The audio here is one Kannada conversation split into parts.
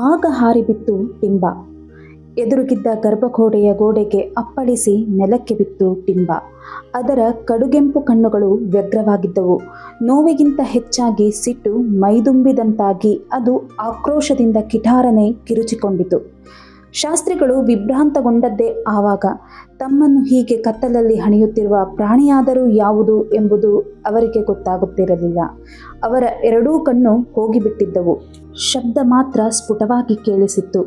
ಆಗ ಹಾರಿಬಿತ್ತು ಟಿಂಬ. ಎದುರುಗಿದ್ದ ಗರ್ಭಕೋಣೆಯ ಗೋಡೆಗೆ ಅಪ್ಪಳಿಸಿ ನೆಲಕ್ಕೆ ಬಿತ್ತು ಟಿಂಬ. ಅದರ ಕಡುಗೆಂಪು ಕಣ್ಣುಗಳು ವ್ಯಗ್ರವಾಗಿದ್ದವು. ನೋವಿಗಿಂತ ಹೆಚ್ಚಾಗಿ ಸಿಟ್ಟು ಮೈದುಂಬಿದಂತಾಗಿ ಅದು ಆಕ್ರೋಶದಿಂದ ಕಿಟಾರನೆ ಕಿರುಚಿಕೊಂಡಿತು. ಶಾಸ್ತ್ರಿಗಳು ವಿಭ್ರಾಂತಗೊಂಡದ್ದೇ ಆವಾಗ. ತಮ್ಮನ್ನು ಹೀಗೆ ಕತ್ತಲಲ್ಲಿ ಹಣಿಯುತ್ತಿರುವ ಪ್ರಾಣಿಯಾದರೂ ಯಾವುದು ಎಂಬುದು ಅವರಿಗೆ ಗೊತ್ತಾಗುತ್ತಿರಲಿಲ್ಲ. ಅವರ ಎರಡೂ ಕಣ್ಣು ಹೋಗಿಬಿಟ್ಟಿದ್ದವು. ಶಬ್ದ ಮಾತ್ರ ಸ್ಫುಟವಾಗಿ ಕೇಳಿಸಿತ್ತು.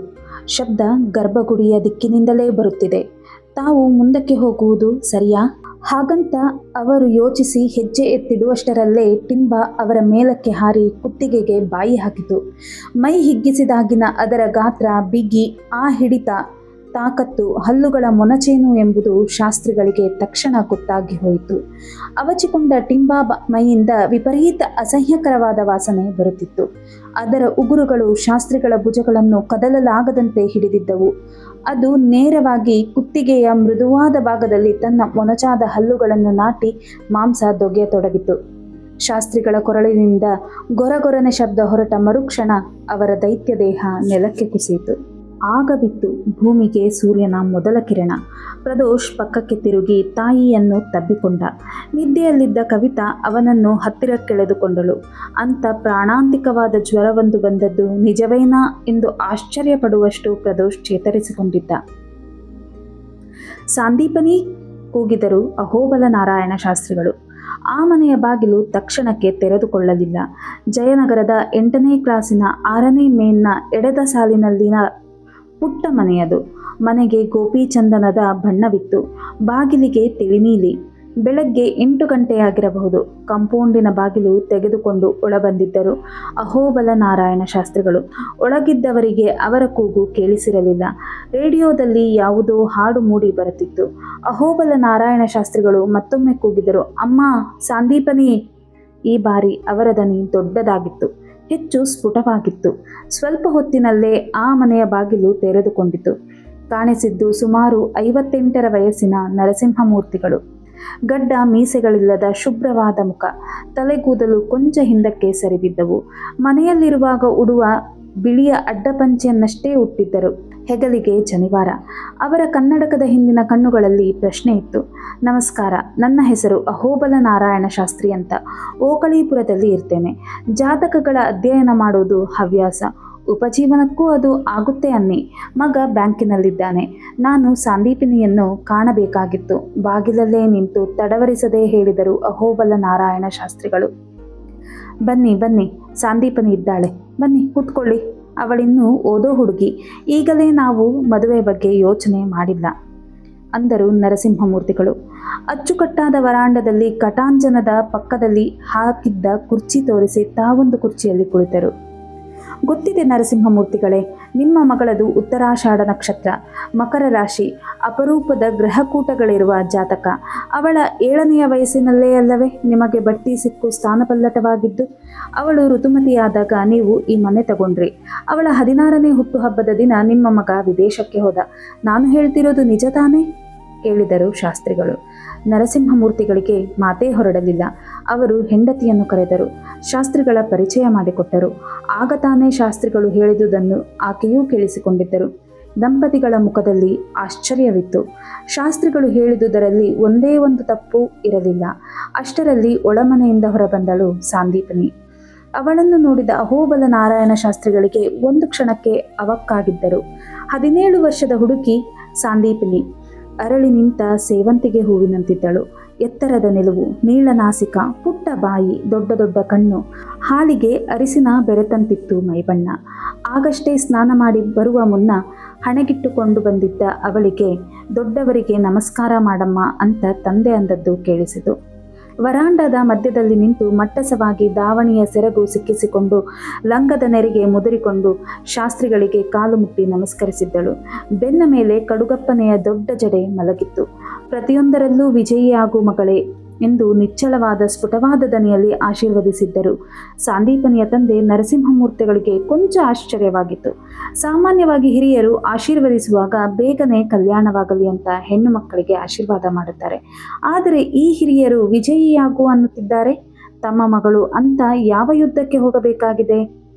ಶಬ್ದ ಗರ್ಭಗುಡಿಯ ದಿಕ್ಕಿನಿಂದಲೇ ಬರುತ್ತಿದೆ. ತಾವು ಮುಂದಕ್ಕೆ ಹೋಗುವುದು ಸರಿಯಾ? ಹಾಗಂತ ಅವರು ಯೋಚಿಸಿ ಹೆಜ್ಜೆ ಎತ್ತಿಡುವಷ್ಟರಲ್ಲೇ ಟಿಂಬ ಅವರ ಮೇಲಕ್ಕೆ ಹಾರಿ ಕುತ್ತಿಗೆಗೆ ಬಾಯಿ ಹಾಕಿತು. ಮೈ ಹಿಗ್ಗಿಸಿದಾಗಿನ ಅದರ ಗಾತ್ರ, ಬಿಗಿ, ಆ ಹಿಡಿತ, ತಾಕತ್ತು, ಹಲ್ಲುಗಳ ಮೊನಚೇನು ಎಂಬುದು ಶಾಸ್ತ್ರಿಗಳಿಗೆ ತಕ್ಷಣ ಗೊತ್ತಾಗಿ ಹೋಯಿತು. ಅವಚಿಕೊಂಡ ಟಿಂಬ ಮೈಯಿಂದ ವಿಪರೀತ ಅಸಹ್ಯಕರವಾದ ವಾಸನೆ ಬರುತ್ತಿತ್ತು. ಅದರ ಉಗುರುಗಳು ಶಾಸ್ತ್ರಿಗಳ ಭುಜಗಳನ್ನು ಕದಲಲಾಗದಂತೆ ಹಿಡಿದಿದ್ದವು. ಅದು ನೇರವಾಗಿ ಕುತ್ತಿಗೆಯ ಮೃದುವಾದ ಭಾಗದಲ್ಲಿ ತನ್ನ ಮೊನಚಾದ ಹಲ್ಲುಗಳನ್ನು ನಾಟಿ ಮಾಂಸ ದೊಗೆಯತೊಡಗಿತು. ಶಾಸ್ತ್ರಿಗಳ ಕೊರಳಿನಿಂದ ಗೊರಗೊರನೆ ಶಬ್ದ ಹೊರಟ ಮರುಕ್ಷಣ ಅವರ ದೈತ್ಯ ದೇಹ ನೆಲಕ್ಕೆ ಕುಸಿಯಿತು. ಆಗ ಬಿತ್ತು ಭೂಮಿಗೆ ಸೂರ್ಯನ ಮೊದಲ ಕಿರಣ. ಪ್ರದೋಷ್ ಪಕ್ಕಕ್ಕೆ ತಿರುಗಿ ತಾಯಿಯನ್ನು ತಬ್ಬಿಕೊಂಡ. ನಿದ್ದೆಯಲ್ಲಿದ್ದ ಕವಿತಾ ಅವನನ್ನು ಹತ್ತಿರಕ್ಕೆಳೆದುಕೊಂಡಳು. ಅಂಥ ಪ್ರಾಣಾಂತಿಕವಾದ ಜ್ವರವೊಂದು ಬಂದದ್ದು ನಿಜವೇನಾ ಎಂದು ಆಶ್ಚರ್ಯಪಡುವಷ್ಟು ಪ್ರದೋಷ್ ಚೇತರಿಸಿಕೊಂಡಿದ್ದ. ಸಾಂದೀಪನಿ ಕೂಗಿದರು ಅಹೋಬಲ ನಾರಾಯಣ ಶಾಸ್ತ್ರಿಗಳು. ಆ ಮನೆಯ ಬಾಗಿಲು ತಕ್ಷಣಕ್ಕೆ ತೆರೆದುಕೊಳ್ಳಲಿಲ್ಲ. ಜಯನಗರದ 8ನೇ ಕ್ಲಾಸಿನ 6ನೇ ಮೇನ್ನ ಎಡದ ಸಾಲಿನಲ್ಲಿನ ಪುಟ್ಟ ಮನೆಯದು. ಮನೆಗೆ ಗೋಪಿಚಂದನದ ಬಣ್ಣವಿತ್ತು. ಬಾಗಿಲಿಗೆ ತಿಳಿನೀಲಿ. ಬೆಳಗ್ಗೆ 8 ಗಂಟೆಯಾಗಿರಬಹುದು. ಕಾಂಪೌಂಡಿನ ಬಾಗಿಲು ತೆಗೆದುಕೊಂಡು ಒಳಬಂದಿದ್ದರು ಅಹೋಬಲ ನಾರಾಯಣ ಶಾಸ್ತ್ರಿಗಳು. ಒಳಗಿದ್ದವರಿಗೆ ಅವರ ಕೂಗು ಕೇಳಿಸಿರಲಿಲ್ಲ. ರೇಡಿಯೋದಲ್ಲಿ ಯಾವುದೋ ಹಾಡು ಮೂಡಿ ಬರುತ್ತಿತ್ತು. ಅಹೋಬಲ ನಾರಾಯಣ ಶಾಸ್ತ್ರಿಗಳು ಮತ್ತೊಮ್ಮೆ ಕೂಗಿದರು, ಅಮ್ಮ, ಸಾಂದೀಪನಿ. ಈ ಬಾರಿ ಅವರ ದನಿ ದೊಡ್ಡದಾಗಿತ್ತು, ಹೆಚ್ಚು ಸ್ಫುಟವಾಗಿತ್ತು. ಸ್ವಲ್ಪ ಹೊತ್ತಿನಲ್ಲೇ ಆ ಮನೆಯ ಬಾಗಿಲು ತೆರೆದುಕೊಂಡಿತು. ಕಾಣಿಸಿದ್ದು ಸುಮಾರು 58ರ ವಯಸ್ಸಿನ ನರಸಿಂಹಮೂರ್ತಿಗಳು. ಗಡ್ಡ ಮೀಸೆಗಳಿಲ್ಲದ ಶುಭ್ರವಾದ ಮುಖ, ತಲೆಗೂದಲು ಕೊಂಚ ಹಿಂದಕ್ಕೆ ಸರಿದಿದ್ದವು. ಮನೆಯಲ್ಲಿರುವಾಗ ಉಡುವ ಬಿಳಿಯ ಅಡ್ಡಪಂಚೆಯನ್ನಷ್ಟೇ ಉಟ್ಟಿದ್ದರು. ಹೆಗಲಿಗೆ ಜನಿವಾರ. ಅವರ ಕನ್ನಡಕದ ಹಿಂದಿನ ಕಣ್ಣುಗಳಲ್ಲಿ ಪ್ರಶ್ನೆ ಇತ್ತು. ನಮಸ್ಕಾರ, ನನ್ನ ಹೆಸರು ಅಹೋಬಲ ನಾರಾಯಣ ಶಾಸ್ತ್ರಿ ಅಂತ. ಓಕಳೀಪುರದಲ್ಲಿ ಇರ್ತೇನೆ. ಜಾತಕಗಳ ಅಧ್ಯಯನ ಮಾಡುವುದು ಹವ್ಯಾಸ. ಉಪಜೀವನಕ್ಕೂ ಅದು ಆಗುತ್ತೆ ಅನ್ನಿ. ಮಗ ಬ್ಯಾಂಕಿನಲ್ಲಿದ್ದಾನೆ. ನಾನು ಸಾಂದೀಪಿನಿಯನ್ನು ಕಾಣಬೇಕಾಗಿತ್ತು. ಬಾಗಿಲಲ್ಲೇ ನಿಂತು ತಡವರಿಸದೇ ಹೇಳಿದರು ಅಹೋಬಲ ನಾರಾಯಣ ಶಾಸ್ತ್ರಿಗಳು. ಬನ್ನಿ ಬನ್ನಿ, ಸಾಂದೀಪನಿ ಇದ್ದಾಳೆ. ಬನ್ನಿ ಕೂತ್ಕೊಳ್ಳಿ. ಅವಳಿನ್ನೂ ಓದೋ ಹುಡುಗಿ. ಈಗಲೇ ನಾವು ಮದುವೆ ಬಗ್ಗೆ ಯೋಚನೆ ಮಾಡಿಲ್ಲ ಅಂದರು ನರಸಿಂಹಮೂರ್ತಿಗಳು. ಅಚ್ಚುಕಟ್ಟಾದ ವರಾಂಡದಲ್ಲಿ ಕಟಾಂಜನದ ಪಕ್ಕದಲ್ಲಿ ಹಾಕಿದ್ದ ಕುರ್ಚಿ ತೋರಿಸಿ ತಾವೊಂದು ಕುರ್ಚಿಯಲ್ಲಿ ಕುಳಿತರು. ಗೊತ್ತಿದೆ ನರಸಿಂಹಮೂರ್ತಿಗಳೇ, ನಿಮ್ಮ ಮಗಳದು ಉತ್ತರಾಷಾಢ ನಕ್ಷತ್ರ, ಮಕರ ರಾಶಿ, ಅಪರೂಪದ ಗ್ರಹಕೂಟಗಳಿರುವ ಜಾತಕ. ಅವಳ 7ನೆಯ ವಯಸ್ಸಿನಲ್ಲೇ ಅಲ್ಲವೇ ನಿಮಗೆ ಬಡ್ತಿ ಸಿಕ್ಕು ಸ್ಥಾನಪಲ್ಲಟವಾಗಿದ್ದು. ಅವಳು ಋತುಮತಿಯಾದಾಗ ನೀವು ಈ ಮನೆ ತಗೊಂಡ್ರಿ. ಅವಳ 16ನೇ ಹುಟ್ಟುಹಬ್ಬದ ದಿನ ನಿಮ್ಮ ಮಗ ವಿದೇಶಕ್ಕೆ ಹೋದ. ನಾನು ಹೇಳ್ತಿರೋದು ನಿಜ ತಾನೇ? ಕೇಳಿದರು ಶಾಸ್ತ್ರಿಗಳು. ನರಸಿಂಹಮೂರ್ತಿಗಳಿಗೆ ಮಾತೇ ಹೊರಡಲಿಲ್ಲ. ಅವರು ಹೆಂಡತಿಯನ್ನು ಕರೆದರು. ಶಾಸ್ತ್ರಿಗಳ ಪರಿಚಯ ಮಾಡಿಕೊಟ್ಟರು. ಆಗ ತಾನೇ ಶಾಸ್ತ್ರಿಗಳು ಹೇಳಿದುದನ್ನು ಆಕೆಯೂ ಕೇಳಿಸಿಕೊಂಡಿದ್ದರು. ದಂಪತಿಗಳ ಮುಖದಲ್ಲಿ ಆಶ್ಚರ್ಯವಿತ್ತು. ಶಾಸ್ತ್ರಿಗಳು ಹೇಳಿದುದರಲ್ಲಿ ಒಂದೇ ಒಂದು ತಪ್ಪು ಇರಲಿಲ್ಲ. ಅಷ್ಟರಲ್ಲಿ ಒಳಮನೆಯಿಂದ ಹೊರಬಂದಳು ಸಾಂದೀಪನಿ. ಅವಳನ್ನು ನೋಡಿದ ಅಹೋಬಲ ನಾರಾಯಣ ಶಾಸ್ತ್ರಿಗಳಿಗೆ ಒಂದು ಕ್ಷಣಕ್ಕೆ ಅವಕ್ಕಾಗಿದ್ದರು. 17 ವರ್ಷದ ಹುಡುಗಿ ಸಾಂದೀಪನಿ. ಅರಳಿ ನಿಂತ ಸೇವಂತಿಗೆ ಹೂವಿನಂತಿದ್ದಳು. ಎತ್ತರದ ನಿಲುವು, ನೀಳನಾಸಿಕ, ಪುಟ್ಟ ಬಾಯಿ, ದೊಡ್ಡ ದೊಡ್ಡ ಕಣ್ಣು, ಹಾಲಿಗೆ ಅರಿಸಿನ ಬೆರೆತಂತಿತ್ತು ಮೈಬಣ್ಣ. ಆಗಷ್ಟೇ ಸ್ನಾನ ಮಾಡಿ ಬರುವ ಮುನ್ನ ಹಣೆಗಿಟ್ಟುಕೊಂಡು ಬಂದಿದ್ದ ಅವಳಿಗೆ ದೊಡ್ಡವರಿಗೆ ನಮಸ್ಕಾರ ಮಾಡಮ್ಮ ಅಂತ ತಂದೆ ಅಂದದ್ದು ಕೇಳಿಸಿತು. ವರಾಂಡದ ಮಧ್ಯದಲ್ಲಿ ನಿಂತು ಮಟ್ಟಸವಾಗಿ ದಾವಣಿಯ ಸೆರಗು ಸಿಕ್ಕಿಸಿಕೊಂಡು ಲಂಗದ ನೆರಿಗೆ ಮುದುರಿಕೊಂಡು ಶಾಸ್ತ್ರಿಗಳಿಗೆ ಕಾಲು ಮುಟ್ಟಿ ನಮಸ್ಕರಿಸಿದ್ದಳು. ಬೆನ್ನ ಮೇಲೆ ಕಡುಗಪ್ಪನೆಯ ದೊಡ್ಡ ಜಡೆ ಮಲಗಿತ್ತು. ಪ್ರತಿಯೊಂದರಲ್ಲೂ ವಿಜಯಿಯಾಗು ಮಗಳೇ ಎಂದು ನಿಚ್ಚಳವಾದ ಸ್ಫುಟವಾದ ದನಿಯಲ್ಲಿ ಆಶೀರ್ವದಿಸಿದ್ದರು. ಸಾಂದೀಪನಿಯ ತಂದೆ ನರಸಿಂಹಮೂರ್ತಿಗಳಿಗೆ ಕೊಂಚ ಆಶ್ಚರ್ಯವಾಗಿತ್ತು. ಸಾಮಾನ್ಯವಾಗಿ ಹಿರಿಯರು ಆಶೀರ್ವದಿಸುವಾಗ ಬೇಗನೆ ಕಲ್ಯಾಣವಾಗಲಿ ಅಂತ ಹೆಣ್ಣು ಮಕ್ಕಳಿಗೆ ಆಶೀರ್ವಾದ ಮಾಡುತ್ತಾರೆ. ಆದರೆ ಈ ಹಿರಿಯರು ವಿಜಯಿಯಾಗು ಅನ್ನುತ್ತಿದ್ದಾರೆ. ತಮ್ಮ ಮಗಳು ಅಂತ ಯಾವ ಯುದ್ಧಕ್ಕೆ ಹೋಗಬೇಕಾಗಿದೆ?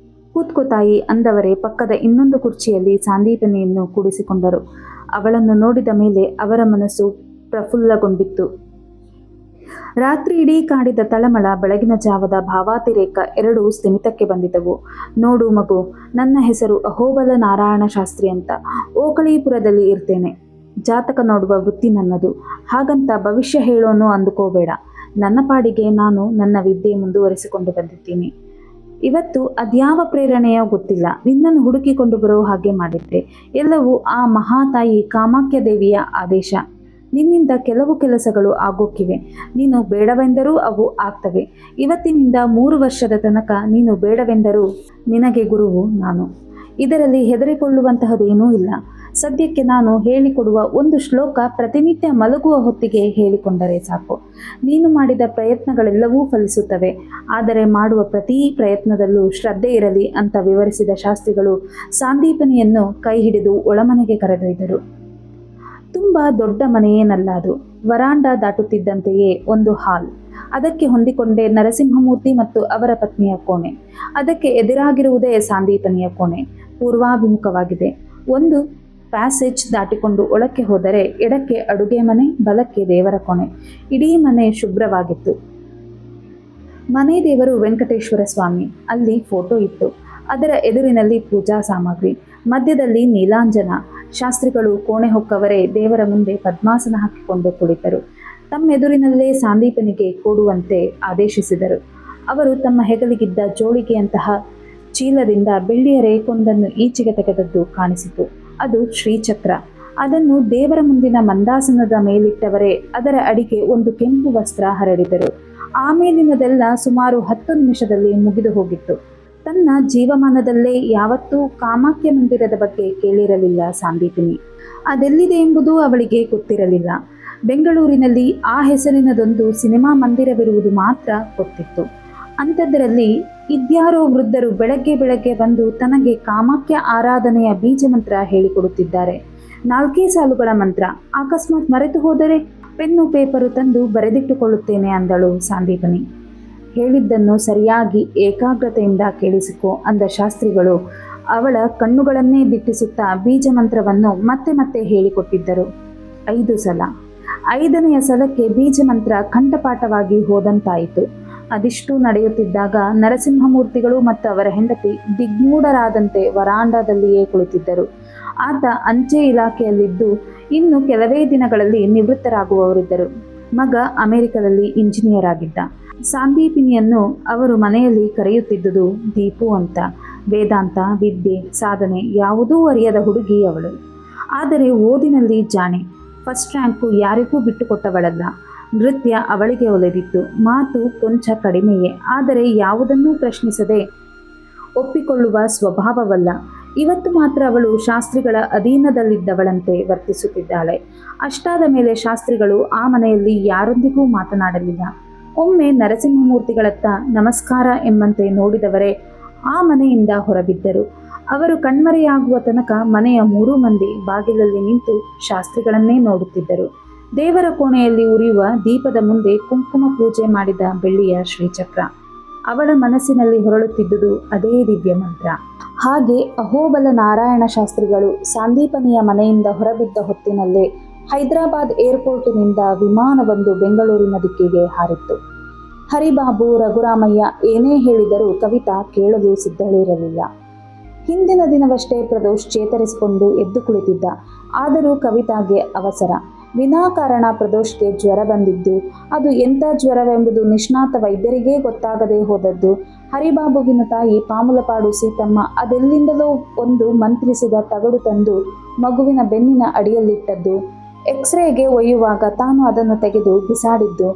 ಕೂತ್ಕೋ ತಾಯಿ ಅಂದವರೇ ಪಕ್ಕದ ಇನ್ನೊಂದು ಕುರ್ಚಿಯಲ್ಲಿ ಸಾಂದೀಪನಿಯನ್ನು ಕೂಡಿಸಿಕೊಂಡರು. ಅವಳನ್ನು ನೋಡಿದ ಮೇಲೆ ಅವರ ಮನಸ್ಸು ಪ್ರಫುಲ್ಲಗೊಂಡಿತ್ತು. ರಾತ್ರಿ ಇಡೀ ಕಾಡಿದ ತಳಮಳ, ಬೆಳಗಿನ ಜಾವದ ಭಾವಾತಿರೇಕ ಎರಡೂ ಸ್ಥಿಮಿತಕ್ಕೆ ಬಂದಿದ್ದವು. ನೋಡು ಮಗು, ನನ್ನ ಹೆಸರು ಅಹೋಬಲ ನಾರಾಯಣ ಶಾಸ್ತ್ರಿ ಅಂತ. ಓಕಳೀಪುರದಲ್ಲಿ ಇರ್ತೇನೆ. ಜಾತಕ ನೋಡುವ ವೃತ್ತಿ ನನ್ನದು. ಹಾಗಂತ ಭವಿಷ್ಯ ಹೇಳೋನು ಅಂದುಕೋಬೇಡ. ನನ್ನ ಪಾಡಿಗೆ ನಾನು ನನ್ನ ವಿದ್ಯೆ ಮುಂದುವರಿಸಿಕೊಂಡು ಬಂದಿದ್ದೀನಿ. ಇವತ್ತು ಅದ್ಯಾವ ಪ್ರೇರಣೆಯೋ ಗೊತ್ತಿಲ್ಲ, ನಿನ್ನನ್ನು ಹುಡುಕಿಕೊಂಡು ಬರೋ ಹಾಗೆ ಮಾಡಿದ್ದೆ. ಎಲ್ಲವೂ ಆ ಮಹಾತಾಯಿ ಕಾಮಾಖ್ಯ ದೇವಿಯ ಆದೇಶ. ನಿನ್ನಿಂದ ಕೆಲವು ಕೆಲಸಗಳು ಆಗೋಕ್ಕಿವೆ. ನೀನು ಬೇಡವೆಂದರೂ ಅವು ಆಗ್ತವೆ. ಇವತ್ತಿನಿಂದ 3 ವರ್ಷದ ತನಕ ನೀನು ಬೇಡವೆಂದರೂ ನಿನಗೆ ಗುರುವು ನಾನು. ಇದರಲ್ಲಿ ಹೆದರಿಕೊಳ್ಳುವಂತಹದೇನೂ ಇಲ್ಲ. ಸದ್ಯಕ್ಕೆ ನಾನು ಹೇಳಿಕೊಡುವ ಒಂದು ಶ್ಲೋಕ ಪ್ರತಿನಿತ್ಯ ಮಲಗುವ ಹೊತ್ತಿಗೆ ಹೇಳಿಕೊಂಡರೆ ಸಾಕು. ನೀನು ಮಾಡಿದ ಪ್ರಯತ್ನಗಳೆಲ್ಲವೂ ಫಲಿಸುತ್ತವೆ. ಆದರೆ ಮಾಡುವ ಪ್ರತಿ ಪ್ರಯತ್ನದಲ್ಲೂ ಶ್ರದ್ಧೆ ಇರಲಿ ಅಂತ ವಿವರಿಸಿದ ಶಾಸ್ತ್ರಿಗಳು ಸಾಂದೀಪನಿಯನ್ನು ಕೈ ಹಿಡಿದು ಒಳಮನೆಗೆ ಕರೆದೊಯ್ದರು. ತುಂಬ ದೊಡ್ಡ ಮನೆಯೇನಲ್ಲ ಅದು. ವರಾಂಡ ದಾಟುತ್ತಿದ್ದಂತೆಯೇ ಒಂದು ಹಾಲ್. ಅದಕ್ಕೆ ಹೊಂದಿಕೊಂಡೇ ನರಸಿಂಹಮೂರ್ತಿ ಮತ್ತು ಅವರ ಪತ್ನಿಯ ಕೋಣೆ. ಅದಕ್ಕೆ ಎದುರಾಗಿರುವುದೇ ಸಾಂದೀಪನಿಯ ಕೋಣೆ. ಪೂರ್ವಾಭಿಮುಖವಾಗಿದೆ. ಒಂದು ಪ್ಯಾಸೇಜ್ ದಾಟಿಕೊಂಡು ಒಳಕ್ಕೆ ಹೋದರೆ ಎಡಕ್ಕೆ ಅಡುಗೆ ಮನೆ, ಬಲಕ್ಕೆ ದೇವರ ಕೋಣೆ. ಇಡೀ ಮನೆ ಶುಭ್ರವಾಗಿತ್ತು. ಮನೆ ದೇವರು ವೆಂಕಟೇಶ್ವರ ಸ್ವಾಮಿ. ಅಲ್ಲಿ ಫೋಟೋ ಇತ್ತು. ಅದರ ಎದುರಿನಲ್ಲಿ ಪೂಜಾ ಸಾಮಗ್ರಿ. ಮಧ್ಯದಲ್ಲಿ ನೀಲಾಂಜನ. ಶಾಸ್ತ್ರಿಗಳು ಕೋಣೆ ಹೊಕ್ಕವರೇ ದೇವರ ಮುಂದೆ ಪದ್ಮಾಸನ ಹಾಕಿಕೊಂಡು ಕುಳಿತರು. ತಮ್ಮೆದುರಿನಲ್ಲೇ ಸಾಂದೀಪನಿಗೆ ಕೂಡುವಂತೆ ಆದೇಶಿಸಿದರು. ಅವರು ತಮ್ಮ ಹೆಗಲಿಗಿದ್ದ ಜೋಳಿಗೆಯಂತಹ ಚೀಲದಿಂದ ಬೆಳ್ಳಿಯ ರೇಖೊಂದನ್ನು ಈಚೆಗೆ ತೆಗೆದದ್ದು ಕಾಣಿಸಿತು. ಅದು ಶ್ರೀಚಕ್ರ. ಅದನ್ನು ದೇವರ ಮುಂದಿನ ಮಂದಾಸನದ ಮೇಲಿಟ್ಟವರೇ ಅದರ ಅಡಿಗೆ ಒಂದು ಕೆಂಪು ವಸ್ತ್ರ ಹರಡಿದರು. ಆಮೇಲಿನದೆಲ್ಲ ಸುಮಾರು 10 ನಿಮಿಷದಲ್ಲಿ ಮುಗಿದು ಹೋಗಿತ್ತು. ತನ್ನ ಜೀವಮಾನದಲ್ಲೇ ಯಾವತ್ತೂ ಕಾಮಾಖ್ಯ ಮಂದಿರದ ಬಗ್ಗೆ ಕೇಳಿರಲಿಲ್ಲ ಸಾಂದೀಪಿನಿ. ಅದೆಲ್ಲಿದೆ ಎಂಬುದು ಅವಳಿಗೆ ಗೊತ್ತಿರಲಿಲ್ಲ. ಬೆಂಗಳೂರಿನಲ್ಲಿ ಆ ಹೆಸರಿನದೊಂದು ಸಿನಿಮಾ ಮಂದಿರವಿರುವುದು ಮಾತ್ರ ಗೊತ್ತಿತ್ತು. ಅಂಥದ್ದರಲ್ಲಿ ಇದ್ಯಾರೋ ವೃದ್ಧರು ಬೆಳಗ್ಗೆ ಬೆಳಗ್ಗೆ ಬಂದು ತನಗೆ ಕಾಮಾಖ್ಯ ಆರಾಧನೆಯ ಬೀಜ ಮಂತ್ರ ಹೇಳಿಕೊಡುತ್ತಿದ್ದಾರೆ. 4 ಸಾಲುಗಳ ಮಂತ್ರ. ಅಕಸ್ಮಾತ್ ಮರೆತು ಹೋದರೆ ಪೆನ್ನು ಪೇಪರು ತಂದು ಬರೆದಿಟ್ಟುಕೊಳ್ಳುತ್ತೇನೆ ಅಂದಳು ಸಾಂದೀಪನಿ. ಹೇಳಿದ್ದನ್ನು ಸರಿಯಾಗಿ ಏಕಾಗ್ರತೆಯಿಂದ ಕೇಳಿಸಿಕೊ ಅಂದ ಶಾಸ್ತ್ರಿಗಳು ಅವಳ ಕಣ್ಣುಗಳನ್ನೇ ದಿಟ್ಟಿಸುತ್ತಾ ಬೀಜ ಮಂತ್ರವನ್ನು ಮತ್ತೆ ಮತ್ತೆ ಹೇಳಿಕೊಟ್ಟಿದ್ದರು. 5 ಸಲ. 5ನೆಯ ಸಲಕ್ಕೆ ಬೀಜ ಮಂತ್ರ ಕಂಠಪಾಠವಾಗಿ ಹೋದಂತಾಯಿತು. ಅದಿಷ್ಟು ನಡೆಯುತ್ತಿದ್ದಾಗ ನರಸಿಂಹಮೂರ್ತಿಗಳು ಮತ್ತು ಅವರ ಹೆಂಡತಿ ದಿಗ್ಮೂಢರಾದಂತೆ ವರಾಂಡದಲ್ಲಿಯೇ ಕುಳಿತಿದ್ದರು. ಆತ ಅಂಚೆ ಇಲಾಖೆಯಲ್ಲಿದ್ದು ಇನ್ನು ಕೆಲವೇ ದಿನಗಳಲ್ಲಿ ನಿವೃತ್ತರಾಗುವವರಿದ್ದರು. ಮಗ ಅಮೆರಿಕದಲ್ಲಿ ಇಂಜಿನಿಯರ್ ಆಗಿದ್ದ. ಸಾಂದೀಪಿನಿಯನ್ನು ಅವರು ಮನೆಯಲ್ಲಿ ಕರೆಯುತ್ತಿದ್ದುದು ದೀಪು ಅಂತ. ವೇದಾಂತ, ವಿದ್ಯೆ, ಸಾಧನೆ ಯಾವುದೂ ಅರಿಯದ ಹುಡುಗಿ ಅವಳು. ಆದರೆ ಓದಿನಲ್ಲಿ ಜಾಣೆ. ಫಸ್ಟ್ ರ್ಯಾಂಕು ಯಾರಿಗೂ ಬಿಟ್ಟುಕೊಟ್ಟವಳಲ್ಲ. ನೃತ್ಯ ಅವಳಿಗೆ ಒಲೆದಿತ್ತು. ಮಾತು ಕೊಂಚ ಕಡಿಮೆಯೇ. ಆದರೆ ಯಾವುದನ್ನೂ ಪ್ರಶ್ನಿಸದೆ ಒಪ್ಪಿಕೊಳ್ಳುವ ಸ್ವಭಾವವಲ್ಲ. ಇವತ್ತು ಮಾತ್ರ ಅವಳು ಶಾಸ್ತ್ರಿಗಳ ಅಧೀನದಲ್ಲಿದ್ದವಳಂತೆ ವರ್ತಿಸುತ್ತಿದ್ದಾಳೆ. ಅಷ್ಟಾದ ಮೇಲೆ ಶಾಸ್ತ್ರಿಗಳು ಆ ಮನೆಯಲ್ಲಿ ಯಾರೊಂದಿಗೂ ಮಾತನಾಡಲಿಲ್ಲ. ಒಮ್ಮೆ ನರಸಿಂಹಮೂರ್ತಿಗಳತ್ತ ನಮಸ್ಕಾರ ಎಂಬಂತೆ ನೋಡಿದವರೇ ಆ ಮನೆಯಿಂದ ಹೊರಬಿದ್ದರು. ಅವರು ಕಣ್ಮರೆಯಾಗುವ ತನಕ ಮನೆಯ 3 ಮಂದಿ ಬಾಗಿಲಲ್ಲಿ ನಿಂತು ಶಾಸ್ತ್ರಿಗಳನ್ನೇ ನೋಡುತ್ತಿದ್ದರು. ದೇವರ ಕೋಣೆಯಲ್ಲಿ ಉರಿಯುವ ದೀಪದ ಮುಂದೆ ಕುಂಕುಮ ಪೂಜೆ ಮಾಡಿದ ಬೆಳ್ಳಿಯ ಶ್ರೀಚಕ್ರ. ಅವಳ ಮನಸ್ಸಿನಲ್ಲಿ ಹೊರಳುತ್ತಿದ್ದುದು ಅದೇ ದಿವ್ಯ ಮಂತ್ರ. ಹಾಗೆ ಅಹೋಬಲ ನಾರಾಯಣ ಶಾಸ್ತ್ರಿಗಳು ಸಾಂದೀಪನಿಯ ಮನೆಯಿಂದ ಹೊರಬಿದ್ದ ಹೊತ್ತಿನಲ್ಲೇ ಹೈದರಾಬಾದ್ ಏರ್ಪೋರ್ಟಿನಿಂದ ವಿಮಾನವೊಂದು ಬೆಂಗಳೂರಿನ ದಿಕ್ಕಿಗೆ ಹಾರಿತ್ತು. ಹರಿಬಾಬು, ರಘುರಾಮಯ್ಯ ಏನೇ ಹೇಳಿದರೂ ಕವಿತಾ ಕೇಳಲು ಸಿದ್ಧಳಿರಲಿಲ್ಲ. ಹಿಂದಿನ ದಿನವಷ್ಟೇ ಪ್ರದೋಷ್ ಚೇತರಿಸಿಕೊಂಡು ಎದ್ದು ಕುಳಿತಿದ್ದ. ಆದರೂ ಕವಿತಾಗೆ ಅವಸರ. ವಿನಾಕಾರಣ ಪ್ರದೋಷ್ಗೆ ಜ್ವರ ಬಂದಿದ್ದು, ಅದು ಎಂಥ ಜ್ವರವೆಂಬುದು ನಿಷ್ಣಾತ ವೈದ್ಯರಿಗೇ ಗೊತ್ತಾಗದೆ ಹೋದದ್ದು. ಹರಿಬಾಬುವಿನ ತಾಯಿ ಪಾಮುಲಪಾಡು ಸೀತಮ್ಮ ಅದೆಲ್ಲಿಂದಲೋ ಒಂದು ಮಂತ್ರಿಸಿದ ತಗಡು ತಂದು ಮಗುವಿನ ಬೆನ್ನಿನ ಅಡಿಯಲ್ಲಿಟ್ಟದ್ದು. ಎಕ್ಸ್ರೇಗೆ ಒಯ್ಯುವಾಗ ತಾನು ಅದನ್ನು ತೆಗೆದು ಬಿಸಾಡಿದ್ದು.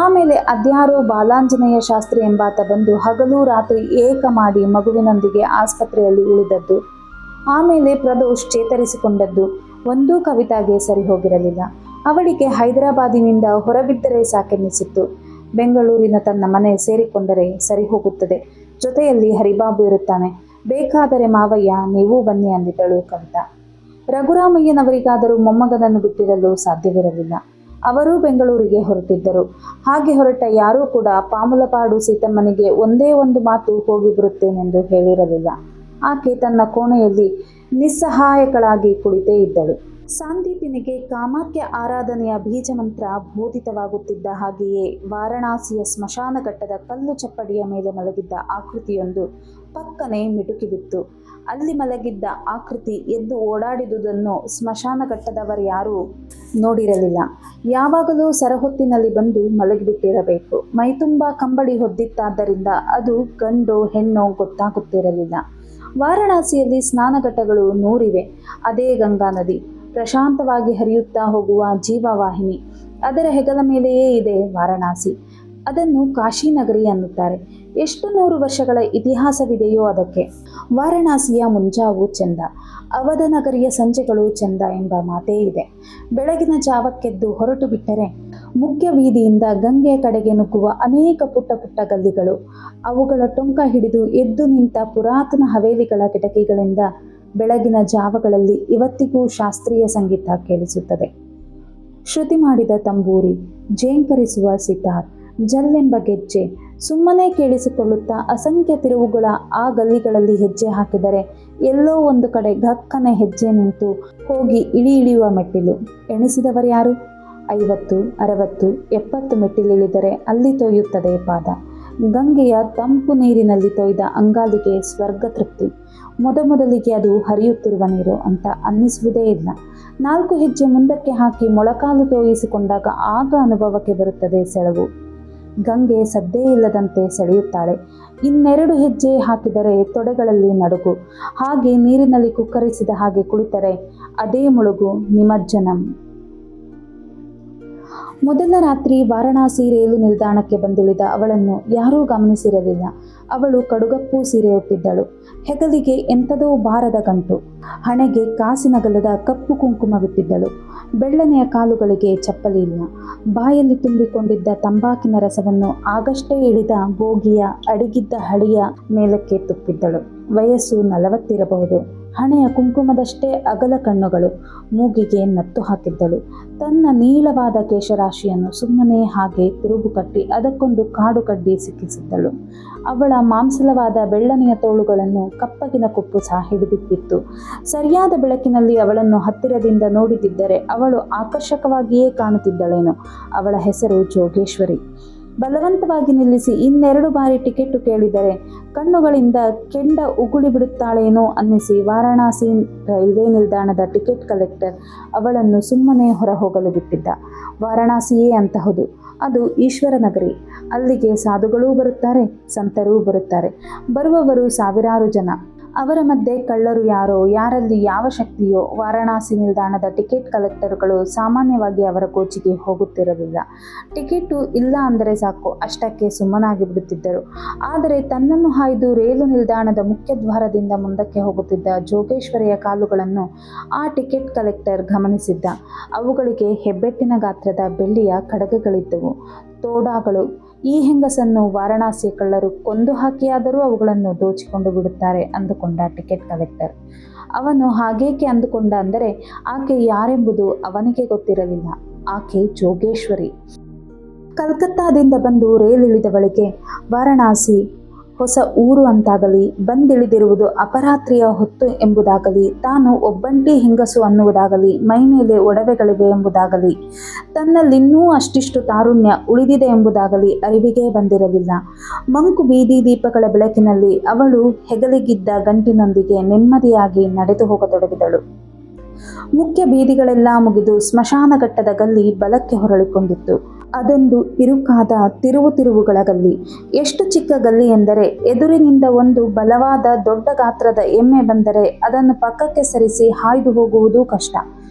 ಆಮೇಲೆ ಅದ್ಯಾರೋ ಬಾಲಾಂಜನೇಯ ಶಾಸ್ತ್ರಿ ಎಂಬಾತ ಬಂದು ಹಗಲು ರಾತ್ರಿ ಏಕ ಮಾಡಿ ಮಗುವಿನೊಂದಿಗೆ ಆಸ್ಪತ್ರೆಯಲ್ಲಿ ಉಳಿದದ್ದು. ಆಮೇಲೆ ಪ್ರದೋಷ್ ಚೇತರಿಸಿಕೊಂಡದ್ದು. ಒಂದೂ ಕವಿತಾಗೆ ಸರಿ ಹೋಗಿರಲಿಲ್ಲ. ಅವಳಿಗೆ ಹೈದರಾಬಾದಿನಿಂದ ಹೊರಬಿದ್ದರೆ ಸಾಕೆನ್ನಿಸಿತ್ತು. ಬೆಂಗಳೂರಿನ ತನ್ನ ಮನೆ ಸೇರಿಕೊಂಡರೆ ಸರಿ ಹೋಗುತ್ತದೆ. ಜೊತೆಯಲ್ಲಿ ಹರಿಬಾಬು ಇರುತ್ತಾನೆ. ಬೇಕಾದರೆ ಮಾವಯ್ಯ ನೀವೂ ಬನ್ನಿ ಅಂದಿದ್ದಳು ಕವಿತಾ. ರಘುರಾಮಯ್ಯನವರಿಗಾದರೂ ಮೊಮ್ಮಗನನ್ನು ಬಿಟ್ಟಿರಲು ಸಾಧ್ಯವಿರಲಿಲ್ಲ. ಅವರೂ ಬೆಂಗಳೂರಿಗೆ ಹೊರಟಿದ್ದರು. ಹಾಗೆ ಹೊರಟ ಯಾರೂ ಕೂಡ ಪಾಮುಲಪಾಡು ಸೀತಮ್ಮನಿಗೆ ಒಂದೇ ಒಂದು ಮಾತು ಹೋಗಿ ಬರುತ್ತೇನೆಂದು ಹೇಳಿರಲಿಲ್ಲ. ಆಕೆ ತನ್ನ ಕೋಣೆಯಲ್ಲಿ ನಿಸ್ಸಹಾಯಕಳಾಗಿ ಕುಳಿತೇ ಇದ್ದಳು. ಸಾಂದೀಪಿನಿಗೆ ಕಾಮಾಖ್ಯ ಆರಾಧನೆಯ ಬೀಜಮಂತ್ರ ಬೋಧಿತವಾಗುತ್ತಿದ್ದ ಹಾಗೆಯೇ ವಾರಣಾಸಿಯ ಸ್ಮಶಾನ ಘಟ್ಟದ ಕಲ್ಲು ಚಪ್ಪಡಿಯ ಮೇಲೆ ಮಲಗಿದ್ದ ಆಕೃತಿಯೊಂದು ಪಕ್ಕನೆ ಮಿಟುಕಿಬಿತ್ತು. ಅಲ್ಲಿ ಮಲಗಿದ್ದ ಆಕೃತಿ ಎದ್ದು ಓಡಾಡಿದುದನ್ನು ಸ್ಮಶಾನ ಘಟ್ಟದವರ್ಯಾರೂ ನೋಡಿರಲಿಲ್ಲ. ಯಾವಾಗಲೂ ಸರಹೊತ್ತಿನಲ್ಲಿ ಬಂದು ಮಲಗಿಬಿಟ್ಟಿರಬೇಕು. ಮೈತುಂಬ ಕಂಬಳಿ ಹೊದ್ದಿತ್ತಾದ್ದರಿಂದ ಅದು ಗಂಡೋ ಹೆಣ್ಣೋ ಗೊತ್ತಾಗುತ್ತಿರಲಿಲ್ಲ. ವಾರಣಾಸಿಯಲ್ಲಿ ಸ್ನಾನಘಟ್ಟಗಳು 100 ಇವೆ. ಅದೇ ಗಂಗಾ ನದಿ ಪ್ರಶಾಂತವಾಗಿ ಹರಿಯುತ್ತಾ ಹೋಗುವ ಜೀವವಾಹಿನಿ. ಅದರ ಹೆಗಲ ಮೇಲೆಯೇ ಇದೆ ವಾರಣಾಸಿ. ಅದನ್ನು ಕಾಶಿನಗರಿ ಅನ್ನುತ್ತಾರೆ. ಎಷ್ಟು 100 ವರ್ಷಗಳ ಇತಿಹಾಸವಿದೆಯೋ ಅದಕ್ಕೆ. ವಾರಣಾಸಿಯ ಮುಂಜಾವು ಚೆಂದ, ಅವಧ ನಗರಿಯ ಸಂಜೆಗಳು ಚೆಂದ ಎಂಬ ಮಾತೇ ಇದೆ. ಬೆಳಗಿನ ಜಾವಕ್ಕೆದ್ದು ಹೊರಟು ಬಿಟ್ಟರೆ ಮುಖ್ಯ ಬೀದಿಯಿಂದ ಗಂಗೆಯ ಕಡೆಗೆ ನುಗ್ಗುವ ಅನೇಕ ಪುಟ್ಟ ಪುಟ್ಟ ಗಲ್ಲಿಗಳು, ಅವುಗಳ ಟೊಂಕ ಹಿಡಿದು ಎದ್ದು ನಿಂತ ಪುರಾತನ ಹವೇಲಿಗಳ ಕಿಟಕಿಗಳಿಂದ ಬೆಳಗಿನ ಜಾವಗಳಲ್ಲಿ ಇವತ್ತಿಗೂ ಶಾಸ್ತ್ರೀಯ ಸಂಗೀತ ಕೇಳಿಸುತ್ತದೆ. ಶ್ರುತಿ ಮಾಡಿದ ತಂಬೂರಿ, ಝೇಂಕರಿಸುವ ಸಿತಾರ್, ಜಲ್ಲೆಂಬ ಗೆಜ್ಜೆ ಸುಮ್ಮನೆ ಕೇಳಿಸಿಕೊಳ್ಳುತ್ತಾ ಅಸಂಖ್ಯ ತಿರುವುಗಳ ಆ ಗಲ್ಲಿಗಳಲ್ಲಿ ಹೆಜ್ಜೆ ಹಾಕಿದರೆ ಎಲ್ಲೋ ಒಂದು ಕಡೆ ಗಕ್ಕನೆ ಹೆಜ್ಜೆ ನಿಂತು ಹೋಗಿ ಇಳಿಯುವ ಮೆಟ್ಟಿಲು. ಎಣಿಸಿದವರ್ಯಾರು? 50, 60, 70 ಮೆಟ್ಟಿಲಿಳಿದರೆ ಅಲ್ಲಿ ತೊಯ್ಯುತ್ತದೆ ಪಾದ. ಗಂಗೆಯ ತಂಪು ನೀರಿನಲ್ಲಿ ತೊಯ್ದ ಅಂಗಾಲಿಗೆ ಸ್ವರ್ಗ ತೃಪ್ತಿ. ಮೊದಲಿಗೆ ಅದು ಹರಿಯುತ್ತಿರುವ ನೀರು ಅಂತ ಅನ್ನಿಸುವುದೇ ಇಲ್ಲ. 4 ಹೆಜ್ಜೆ ಮುಂದಕ್ಕೆ ಹಾಕಿ ಮೊಳಕಾಲು ತೋಯಿಸಿಕೊಂಡಾಗ ಆಗ ಅನುಭವಕ್ಕೆ ಬರುತ್ತದೆ ಸೆಳವು. ಗಂಗೆ ಸದ್ದೇ ಇಲ್ಲದಂತೆ ಸೆಳೆಯುತ್ತಾಳೆ. 2 ಹೆಜ್ಜೆ ಹಾಕಿದರೆ ತೊಡೆಗಳಲ್ಲಿ ನಡುಗು. ಹಾಗೆ ನೀರಿನಲ್ಲಿ ಕುಕ್ಕರಿಸಿದ ಹಾಗೆ ಕುಳಿತರೆ ಅದೇ ಮುಳುಗು, ನಿಮಜ್ಜನಂ. ಮೊದಲ ರಾತ್ರಿ ವಾರಣಾಸಿ ರೈಲು ನಿಲ್ದಾಣಕ್ಕೆ ಬಂದಿಳಿದ ಅವಳನ್ನು ಯಾರೂ ಗಮನಿಸಿರಲಿಲ್ಲ. ಅವಳು ಕಡುಗಪ್ಪು ಸೀರೆ ಉಟ್ಟಿದ್ದಳು. ಹೆಗಲಿಗೆ ಎಂಥದೋ ಭಾರದ ಗಂಟು, ಹಣೆಗೆ ಕಾಸಿನಗಲದ ಕಪ್ಪು ಕುಂಕುಮವಿಟ್ಟಿದ್ದಳು. ಬೆಳ್ಳನೆಯ ಕಾಲುಗಳಿಗೆ ಚಪ್ಪಲಿ ಇಲ್ಲ. ಬಾಯಲ್ಲಿ ತುಂಬಿಕೊಂಡಿದ್ದ ತಂಬಾಕಿನ ರಸವನ್ನು ಆಗಷ್ಟೇ ಇಳಿದ ಬೋಗಿಯ ಅಡಿಗಿದ್ದ ಹಳಿಯ ಮೇಲಕ್ಕೆ ತುಪ್ಪಿದ್ದಳು. ವಯಸ್ಸು 40 ಇರಬಹುದು. ಹಣೆಯ ಕುಂಕುಮದಷ್ಟೇ ಅಗಲ ಕಣ್ಣುಗಳು. ಮೂಗಿಗೆ ನತ್ತು ಹಾಕಿದ್ದಳು. ತನ್ನ ನೀಳವಾದ ಕೇಶರಾಶಿಯನ್ನು ಸುಮ್ಮನೆ ಹಾಗೆ ತಿರುಗು ಕಟ್ಟಿ ಅದಕ್ಕೊಂದು ಕಾಡು ಕಡ್ಡಿ ಸಿಕ್ಕಿಸಿದ್ದಳು. ಅವಳ ಮಾಂಸಲವಾದ ಬೆಳ್ಳನೆಯ ತೋಳುಗಳನ್ನು ಕಪ್ಪಗಿನ ಕುಪ್ಪುಸ ಹಿಡಿದಿಟ್ಟಿತ್ತು. ಸರಿಯಾದ ಬೆಳಕಿನಲ್ಲಿ ಅವಳನ್ನು ಹತ್ತಿರದಿಂದ ನೋಡಿದಿದ್ದರೆ ಅವಳು ಆಕರ್ಷಕವಾಗಿಯೇ ಕಾಣುತ್ತಿದ್ದಳೇನೋ. ಅವಳ ಹೆಸರು ಜೋಗೇಶ್ವರಿ. ಬಲವಂತವಾಗಿ ನಿಲ್ಲಿಸಿ 2 ಬಾರಿ ಟಿಕೆಟು ಕೇಳಿದರೆ ಕಣ್ಣುಗಳಿಂದ ಕೆಂಡ ಉಗುಳಿ ಬಿಡುತ್ತಾಳೇನೋ ಅನ್ನಿಸಿ ವಾರಣಾಸಿ ರೈಲ್ವೆ ನಿಲ್ದಾಣದ ಟಿಕೆಟ್ ಕಲೆಕ್ಟರ್ ಅವಳನ್ನು ಸುಮ್ಮನೆ ಹೊರ ಹೋಗಲು ಬಿಟ್ಟಿದ್ದ. ವಾರಣಾಸಿಯೇ ಅಂತಹುದು. ಅದು ಈಶ್ವರ ನಗರಿ. ಅಲ್ಲಿಗೆ ಸಾಧುಗಳೂ ಬರುತ್ತಾರೆ, ಸಂತರೂ ಬರುತ್ತಾರೆ. ಬರುವವರು ಸಾವಿರಾರು ಜನ. ಅವರ ಮಧ್ಯೆ ಕಳ್ಳರು ಯಾರೋ, ಯಾರಲ್ಲಿ ಯಾವ ಶಕ್ತಿಯೋ. ವಾರಣಾಸಿ ನಿಲ್ದಾಣದ ಟಿಕೆಟ್ ಕಲೆಕ್ಟರ್ಗಳು ಸಾಮಾನ್ಯವಾಗಿ ಅವರ ಕೋಚಿಗೆ ಹೋಗುತ್ತಿರಲಿಲ್ಲ. ಟಿಕೆಟು ಇಲ್ಲ ಅಂದರೆ ಸಾಕು, ಅಷ್ಟಕ್ಕೆ ಸುಮ್ಮನಾಗಿ ಬಿಡುತ್ತಿದ್ದರು. ಆದರೆ ತನ್ನನ್ನು ಹಾಯ್ದು ರೈಲು ನಿಲ್ದಾಣದ ಮುಖ್ಯ ದ್ವಾರದಿಂದ ಮುಂದಕ್ಕೆ ಹೋಗುತ್ತಿದ್ದ ಜೋಗೇಶ್ವರಿಯ ಕಾಲುಗಳನ್ನು ಆ ಟಿಕೆಟ್ ಕಲೆಕ್ಟರ್ ಗಮನಿಸಿದ್ದ. ಅವುಗಳಿಗೆ ಹೆಬ್ಬೆಟ್ಟಿನ ಗಾತ್ರದ ಬೆಳ್ಳಿಯ ಕಡಗಗಳಿದ್ದವು, ತೋಡಾಗಳು. ಈ ಹೆಂಗಸನ್ನು ವಾರಣಾಸಿಯ ಕಳ್ಳರು ಕೊಂದು ಹಾಕಿಯಾದರೂ ಅವುಗಳನ್ನು ದೋಚಿಕೊಂಡು ಬಿಡುತ್ತಾರೆ ಅಂದುಕೊಂಡ ಟಿಕೆಟ್ ಕಲೆಕ್ಟರ್. ಅವನು ಹಾಗೇಕೆ ಅಂದುಕೊಂಡ ಅಂದರೆ ಆಕೆ ಯಾರೆಂಬುದು ಅವನಿಗೆ ಗೊತ್ತಿರಲಿಲ್ಲ. ಆಕೆ ಜೋಗೇಶ್ವರಿ. ಕಲ್ಕತ್ತಾದಿಂದ ಬಂದು ರೈಲ್ ಇಳಿದವಳಿಗೆ ವಾರಣಾಸಿ ಹೊಸ ಊರು ಅಂತಾಗಲಿ, ಬಂದಿಳಿದಿರುವುದು ಅಪರಾತ್ರಿಯ ಹೊತ್ತು ಎಂಬುದಾಗಲಿ, ತಾನು ಒಬ್ಬಂಟಿ ಹೆಂಗಸು ಅನ್ನುವುದಾಗಲಿ, ಮೈಮೇಲೆ ಒಡವೆಗಳಿವೆ ಎಂಬುದಾಗಲಿ, ತನ್ನಲ್ಲಿನ್ನೂ ಅಷ್ಟಿಷ್ಟು ತಾರುಣ್ಯ ಉಳಿದಿದೆ ಎಂಬುದಾಗಲಿ ಅರಿವಿಗೆ ಬಂದಿರಲಿಲ್ಲ. ಮಂಕು ಬೀದಿ ದೀಪಗಳ ಬೆಳಕಿನಲ್ಲಿ ಅವಳು ಹೆಗಲಿಗಿದ್ದ ಗಂಟಿನೊಂದಿಗೆ ನೆಮ್ಮದಿಯಾಗಿ ನಡೆದು ಹೋಗತೊಡಗಿದಳು. ಮುಖ್ಯ ಬೀದಿಗಳೆಲ್ಲ ಮುಗಿದು ಸ್ಮಶಾನ ಘಟ್ಟದ ಗಲ್ಲಿ ಬಲಕ್ಕೆ ಹೊರಳಿಕೊಂಡಿತ್ತು. ಅದೊಂದು ಇರುಕಾದ ತಿರುವುಗಳ ಗಲ್ಲಿ. ಎಷ್ಟು ಚಿಕ್ಕ ಗಲ್ಲಿ ಎಂದರೆ ಎದುರಿನಿಂದ ಒಂದು ಬಲವಾದ ದೊಡ್ಡ ಗಾತ್ರದ ಎಮ್ಮೆ ಬಂದರೆ ಅದನ್ನು ಪಕ್ಕಕ್ಕೆ ಸರಿಸಿ ಹಾಯ್ದು ಹೋಗುವುದೂ ಕಷ್ಟ.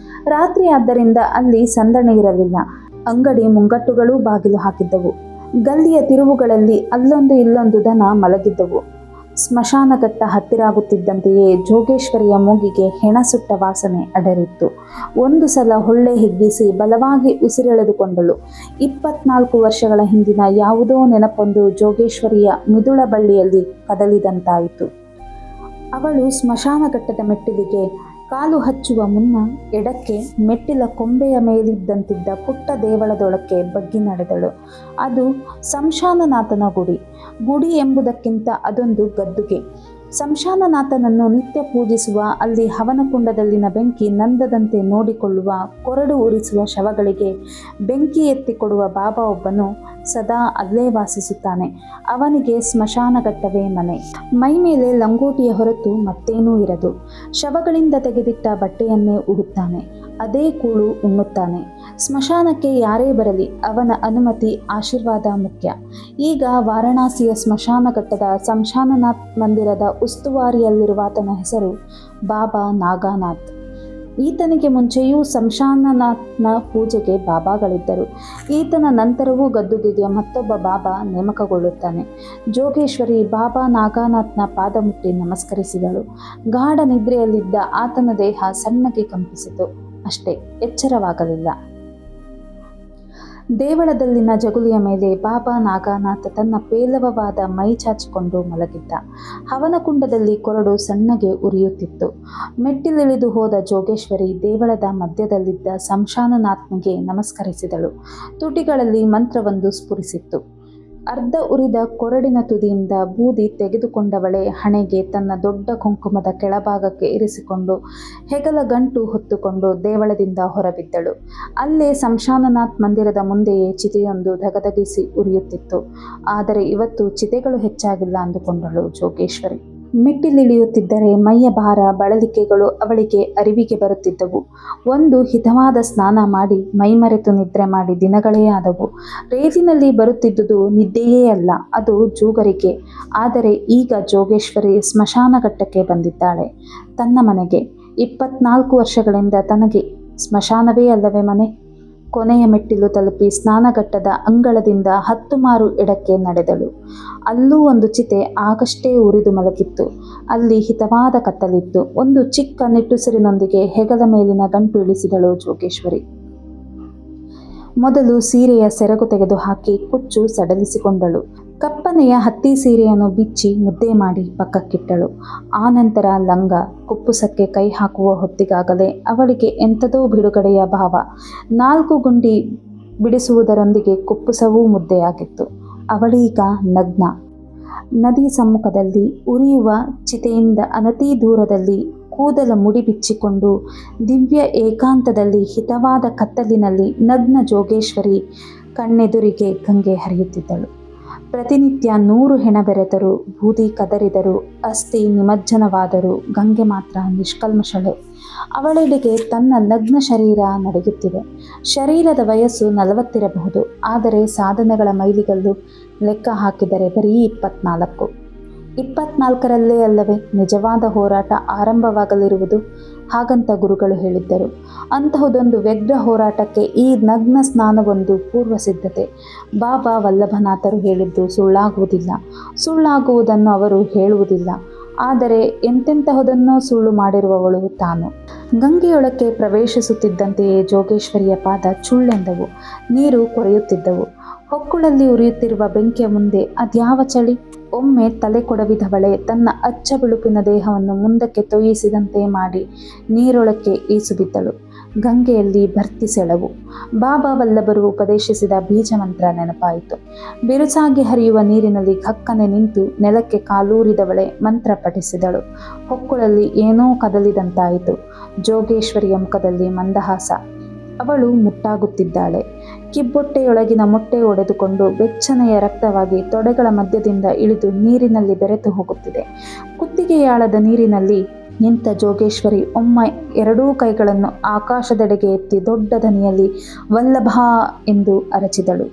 ರಾತ್ರಿ ಆದ್ದರಿಂದ ಅಲ್ಲಿ ಸಂದಣಿ ಇರಲಿಲ್ಲ. ಅಂಗಡಿ ಮುಂಗಟ್ಟುಗಳೂ ಬಾಗಿಲು ಹಾಕಿದ್ದವು. ಗಲ್ಲಿಯ ತಿರುವುಗಳಲ್ಲಿ ಅಲ್ಲೊಂದು ಇಲ್ಲೊಂದು ದನ ಮಲಗಿದ್ದವು. ಸ್ಮಶಾನ ಘಟ್ಟ ಹತ್ತಿರಾಗುತ್ತಿದ್ದಂತೆಯೇ ಜೋಗೇಶ್ವರಿಯ ಮೂಗಿಗೆ ಹೆಣ ಸುಟ್ಟ ವಾಸನೆ ಅಡರಿತ್ತು. ಒಂದು ಸಲ ಹೊಳ್ಳೆ ಹಿಗ್ಗಿಸಿ ಬಲವಾಗಿ ಉಸಿರೆಳೆದುಕೊಂಡಳು. 24 ವರ್ಷಗಳ ಹಿಂದಿನ ಯಾವುದೋ ನೆನಪೊಂದು ಜೋಗೇಶ್ವರಿಯ ಮಿದುಳ ಬಳ್ಳಿಯಲ್ಲಿ ಕದಲಿದಂತಾಯಿತು. ಅವಳು ಸ್ಮಶಾನ ಘಟ್ಟದ ಮೆಟ್ಟಿಲಿಗೆ ಕಾಲು ಹಚ್ಚುವ ಮುನ್ನ ಎಡಕ್ಕೆ ಮೆಟ್ಟಿಲ ಕೊಂಬೆಯ ಮೇಲಿದ್ದಂತಿದ್ದ ಪುಟ್ಟ ದೇವಳದೊಳಕ್ಕೆ ಬಗ್ಗಿ ನಡೆದಳು. ಅದು ಸಂಶಾನನಾಥನ ಗುಡಿ. ಗುಡಿ ಎಂಬುದಕ್ಕಿಂತ ಅದೊಂದು ಗದ್ದುಗೆ. ಸಂಶಾನನಾಥನನ್ನು ನಿತ್ಯ ಪೂಜಿಸುವ, ಅಲ್ಲಿ ಹವನಕುಂಡದಲ್ಲಿನ ಬೆಂಕಿ ನಂದದಂತೆ ನೋಡಿಕೊಳ್ಳುವ, ಕೊರಡು ಉರಿಸುವ ಶವಗಳಿಗೆ ಬೆಂಕಿ ಎತ್ತಿಕೊಡುವ ಬಾಬಾ ಒಬ್ಬನು ಸದಾ ಅಲ್ಲೇ ವಾಸಿಸುತ್ತಾನೆ. ಅವನಿಗೆ ಸ್ಮಶಾನಘಟ್ಟವೇ ಮನೆ. ಮೈ ಮೇಲೆ ಲಂಗೋಟಿಯ ಹೊರತು ಮತ್ತೇನೂ ಇರದು. ಶವಗಳಿಂದ ತೆಗೆದಿಟ್ಟ ಬಟ್ಟೆಯನ್ನೇ ಉಡುತ್ತಾನೆ. ಅದೇ ಕೂಳು ಉಣ್ಣುತ್ತಾನೆ. ಸ್ಮಶಾನಕ್ಕೆ ಯಾರೇ ಬರಲಿ ಅವನ ಅನುಮತಿ, ಆಶೀರ್ವಾದ ಮುಖ್ಯ. ಈಗ ವಾರಣಾಸಿಯ ಸ್ಮಶಾನಘಟ್ಟದ ಸಂಶಾನನಾಥ್ ಮಂದಿರದ ಉಸ್ತುವಾರಿಯಲ್ಲಿರುವಾತನ ಹೆಸರು ಬಾಬಾ ನಾಗಾನಾಥ್. ಈತನಿಗೆ ಮುಂಚೆಯೂ ಸಂಶಾನನಾಥ್ನ ಪೂಜೆಗೆ ಬಾಬಾಗಳಿದ್ದರು. ಈತನ ನಂತರವೂ ಗದ್ದುಗೆಗೆ ಮತ್ತೊಬ್ಬ ಬಾಬಾ ನೇಮಕಗೊಳ್ಳುತ್ತಾನೆ. ಜೋಗೇಶ್ವರಿ ಬಾಬಾ ನಾಗಾನಾಥ್ನ ಪಾದ ಮುಟ್ಟಿ ನಮಸ್ಕರಿಸಿದಳು. ಗಾಢ ನಿದ್ರೆಯಲ್ಲಿದ್ದ ಆತನ ದೇಹ ಸಣ್ಣಗೆ ಕಂಪಿಸಿತು. ಅಷ್ಟೇ, ಎಚ್ಚರವಾಗಲಿಲ್ಲ. ದೇವಳದಲ್ಲಿನ ಜಗುಲಿಯ ಮೇಲೆ ಬಾಬಾ ನಾಗಾನಾಥ ತನ್ನ ಪೇಲವವಾದ ಮೈ ಚಾಚಿಕೊಂಡು ಮಲಗಿದ್ದ. ಹವನಕುಂಡದಲ್ಲಿ ಕೊರಡು ಸಣ್ಣಗೆ ಉರಿಯುತ್ತಿತ್ತು. ಮೆಟ್ಟಿಲಿಳಿದು ಹೋದ ಜೋಗೇಶ್ವರಿ ದೇವಳದ ಮಧ್ಯದಲ್ಲಿದ್ದ ಸಂಶಾನನಾಥ್ನಿಗೆ ನಮಸ್ಕರಿಸಿದಳು. ತುಟಿಗಳಲ್ಲಿ ಮಂತ್ರವೊಂದು ಸ್ಫುರಿಸಿತ್ತು. ಅರ್ಧ ಉರಿದ ಕೊರಡಿನ ತುದಿಯಿಂದ ಬೂದಿ ತೆಗೆದುಕೊಂಡವಳೆ ಹಣೆಗೆ ತನ್ನ ದೊಡ್ಡ ಕುಂಕುಮದ ಕೆಳಭಾಗಕ್ಕೆ ಇರಿಸಿಕೊಂಡು ಹೆಗಲ ಗಂಟು ಹೊತ್ತುಕೊಂಡು ದೇವಳದಿಂದ ಹೊರಬಿದ್ದಳು. ಅಲ್ಲೇ ಸಂಶಾನನಾಥ್ ಮಂದಿರದ ಮುಂದೆಯೇ ಚಿತೆಯೊಂದು ಧಗಧಗಿಸಿ ಉರಿಯುತ್ತಿತ್ತು. ಆದರೆ ಇವತ್ತು ಚಿತೆಗಳು ಹೆಚ್ಚಾಗಿಲ್ಲ ಅಂದುಕೊಂಡಳು ಜೋಗೇಶ್ವರಿ. ಮೆಟ್ಟಿಲಿಳಿಯುತ್ತಿದ್ದರೆ ಮೈಯ ಭಾರ, ಬಳಲಿಕೆಗಳು ಅವಳಿಗೆ ಅರಿವಿಗೆ ಬರುತ್ತಿದ್ದವು. ಒಂದು ಹಿತವಾದ ಸ್ನಾನ ಮಾಡಿ ಮೈಮರೆತು ನಿದ್ರೆ ಮಾಡಿ ದಿನಗಳೇ ಆದವು. ರೈಲಿನಲ್ಲಿ ಬರುತ್ತಿದ್ದುದು ನಿದ್ದೆಯೇ ಅಲ್ಲ, ಅದು ಜೂಗರಿಕೆ. ಆದರೆ ಈಗ ಜೋಗೇಶ್ವರಿ ಸ್ಮಶಾನಘಟ್ಟಕ್ಕೆ ಬಂದಿದ್ದಾಳೆ. ತನ್ನ ಮನೆಗೆ. 24 ವರ್ಷಗಳಿಂದ ತನಗೆ ಸ್ಮಶಾನವೇ ಅಲ್ಲವೇ ಮನೆ. ಕೊನೆಯ ಮೆಟ್ಟಿಲು ತಲುಪಿ ಸ್ನಾನಘಟ್ಟದ ಅಂಗಳದಿಂದ 10 ಮಾರು ಎಡಕ್ಕೆ ನಡೆದಳು. ಅಲ್ಲೂ ಒಂದು ಚಿತೆ ಆಗಷ್ಟೇ ಉರಿದು ಮಲಗಿತ್ತು. ಅಲ್ಲಿ ಹಿತವಾದ ಕತ್ತಲಿತ್ತು. ಒಂದು ಚಿಕ್ಕ ನಿಟ್ಟುಸಿರಿನೊಂದಿಗೆ ಹೆಗಲ ಮೇಲಿನ ಗಂಟು ಇಳಿಸಿದಳು ಜೋಗೇಶ್ವರಿ. ಮೊದಲು ಸೀರೆಯ ಸೆರಗು ತೆಗೆದು ಹಾಕಿ ಕುಚ್ಚು ಸಡಲಿಸಿಕೊಂಡಳು. ಕಪ್ಪನೆಯ ಹತ್ತಿ ಸೀರೆಯನ್ನು ಬಿಚ್ಚಿ ಮುದ್ದೆ ಮಾಡಿ ಪಕ್ಕಕ್ಕಿಟ್ಟಳು. ಆನಂತರ ಲಂಗ, ಕುಪ್ಪುಸಕ್ಕೆ ಕೈ ಹಾಕುವ ಹೊತ್ತಿಗಾಗಲೇ ಅವಳಿಗೆ ಎಂಥದೋ ಬಿಡುಗಡೆಯ ಭಾವ. 4 ಗುಂಡಿ ಬಿಡಿಸುವುದರೊಂದಿಗೆ ಕುಪ್ಪುಸವೂ ಮುದ್ದೆಯಾಗಿತ್ತು. ಅವಳೀಗ ನಗ್ನ. ನದಿ ಸಮ್ಮುಖದಲ್ಲಿ ಉರಿಯುವ ಚಿತೆಯಿಂದ ಅನತಿ ದೂರದಲ್ಲಿ ಕೂದಲ ಮುಡಿ ಬಿಚ್ಚಿಕೊಂಡು ದಿವ್ಯ ಏಕಾಂತದಲ್ಲಿ ಹಿತವಾದ ಕತ್ತಲಿನಲ್ಲಿ ನಗ್ನ ಜೋಗೇಶ್ವರಿ ಕಣ್ಣೆದುರಿಗೆ ಗಂಗೆ ಹರಿಯುತ್ತಿದ್ದಳು. ಪ್ರತಿನಿತ್ಯ 100 ಹೆಣ ಬೆರೆತರೂ, ಬೂದಿ ಕದರಿದರೂ, ಅಸ್ಥಿ ನಿಮಜ್ಜನವಾದರೂ ಗಂಗೆ ಮಾತ್ರ ನಿಷ್ಕಲ್ಮಶಳೆ. ಅವಳೆಡೆಗೆ ತನ್ನ ನಗ್ನ ಶರೀರ ನಡೆಯುತ್ತಿದೆ. ಶರೀರದ ವಯಸ್ಸು 40 ಇರಬಹುದು. ಆದರೆ ಸಾಧನೆಗಳ ಮೈಲಿಗಲ್ಲು ಲೆಕ್ಕ ಹಾಕಿದರೆ ಬರೀ 24. 24ರಲ್ಲೇ ಅಲ್ಲವೇ ನಿಜವಾದ ಹೋರಾಟ ಆರಂಭವಾಗಲಿರುವುದು. ಹಾಗಂತ ಗುರುಗಳು ಹೇಳಿದ್ದರು. ಅಂತಹುದೊಂದು ವ್ಯಗ್ರ ಹೋರಾಟಕ್ಕೆ ಈ ನಗ್ನ ಸ್ನಾನವೊಂದು ಪೂರ್ವ ಸಿದ್ಧತೆ. ಬಾಬಾ ವಲ್ಲಭನಾಥರು ಹೇಳಿದ್ದು ಸುಳ್ಳಾಗುವುದಿಲ್ಲ. ಸುಳ್ಳಾಗುವುದನ್ನು ಅವರು ಹೇಳುವುದಿಲ್ಲ. ಆದರೆ ಎಂತೆಂತಹುದನ್ನೋ ಸುಳ್ಳು ಮಾಡಿರುವವಳು ತಾನು. ಗಂಗೆಯೊಳಕ್ಕೆ ಪ್ರವೇಶಿಸುತ್ತಿದ್ದಂತೆಯೇ ಜೋಗೇಶ್ವರಿಯ ಪಾದ ಚುಳ್ಳೆಂದವು. ನೀರು ಕೊರೆಯುತ್ತಿದ್ದವು. ಹೊಕ್ಕುಳಲ್ಲಿ ಉರಿಯುತ್ತಿರುವ ಬೆಂಕಿಯ ಮುಂದೆ ಅದ್ಯಾವ ಚಳಿ. ಒಮ್ಮೆ ತಲೆ ಕೊಡವಿದವಳೆ ತನ್ನ ಅಚ್ಚ ಬಿಳುಪಿನ ದೇಹವನ್ನು ಮುಂದಕ್ಕೆ ತೊಯ್ಯಿಸಿದಂತೆ ಮಾಡಿ ನೀರೊಳಕ್ಕೆ ಈಸುಬಿದ್ದಳು. ಗಂಗೆಯಲ್ಲಿ ಭರ್ತಿ ಸೆಳವು. ಬಾಬಾ ವಲ್ಲಭರು ಉಪದೇಶಿಸಿದ ಬೀಜ ಮಂತ್ರ ನೆನಪಾಯಿತು. ಬಿರುಸಾಗಿ ಹರಿಯುವ ನೀರಿನಲ್ಲಿ ಘಕ್ಕನೆ ನಿಂತು ನೆಲಕ್ಕೆ ಕಾಲೂರಿದವಳೆ ಮಂತ್ರ ಪಠಿಸಿದಳು. ಹೊಕ್ಕುಳಲ್ಲಿ ಏನೋ ಕದಲಿದಂತಾಯಿತು. ಜೋಗೇಶ್ವರಿಯ ಮುಖದಲ್ಲಿ ಮಂದಹಾಸ. ಅವಳು ಮುಟ್ಟಾಗುತ್ತಿದ್ದಾಳೆ. ಕಿಬ್ಬೊಟ್ಟೆಯೊಳಗಿನ ಮೊಟ್ಟೆ ಒಡೆದುಕೊಂಡು ಬೆಚ್ಚನೆಯ ರಕ್ತವಾಗಿ ತೊಡೆಗಳ ಮಧ್ಯದಿಂದ ಇಳಿದು ನೀರಿನಲ್ಲಿ ಬೆರೆತು ಹೋಗುತ್ತಿದೆ. ಕುತ್ತಿಗೆಯಾಳದ ನೀರಿನಲ್ಲಿ ನಿಂತ ಜೋಗೇಶ್ವರಿ ಒಮ್ಮೆ 2 ಕೈಗಳನ್ನು ಆಕಾಶದೆಡೆಗೆ ಎತ್ತಿ ದೊಡ್ಡ ದನಿಯಲ್ಲಿ ವಲ್ಲಭ ಎಂದು ಅರಚಿದಳು.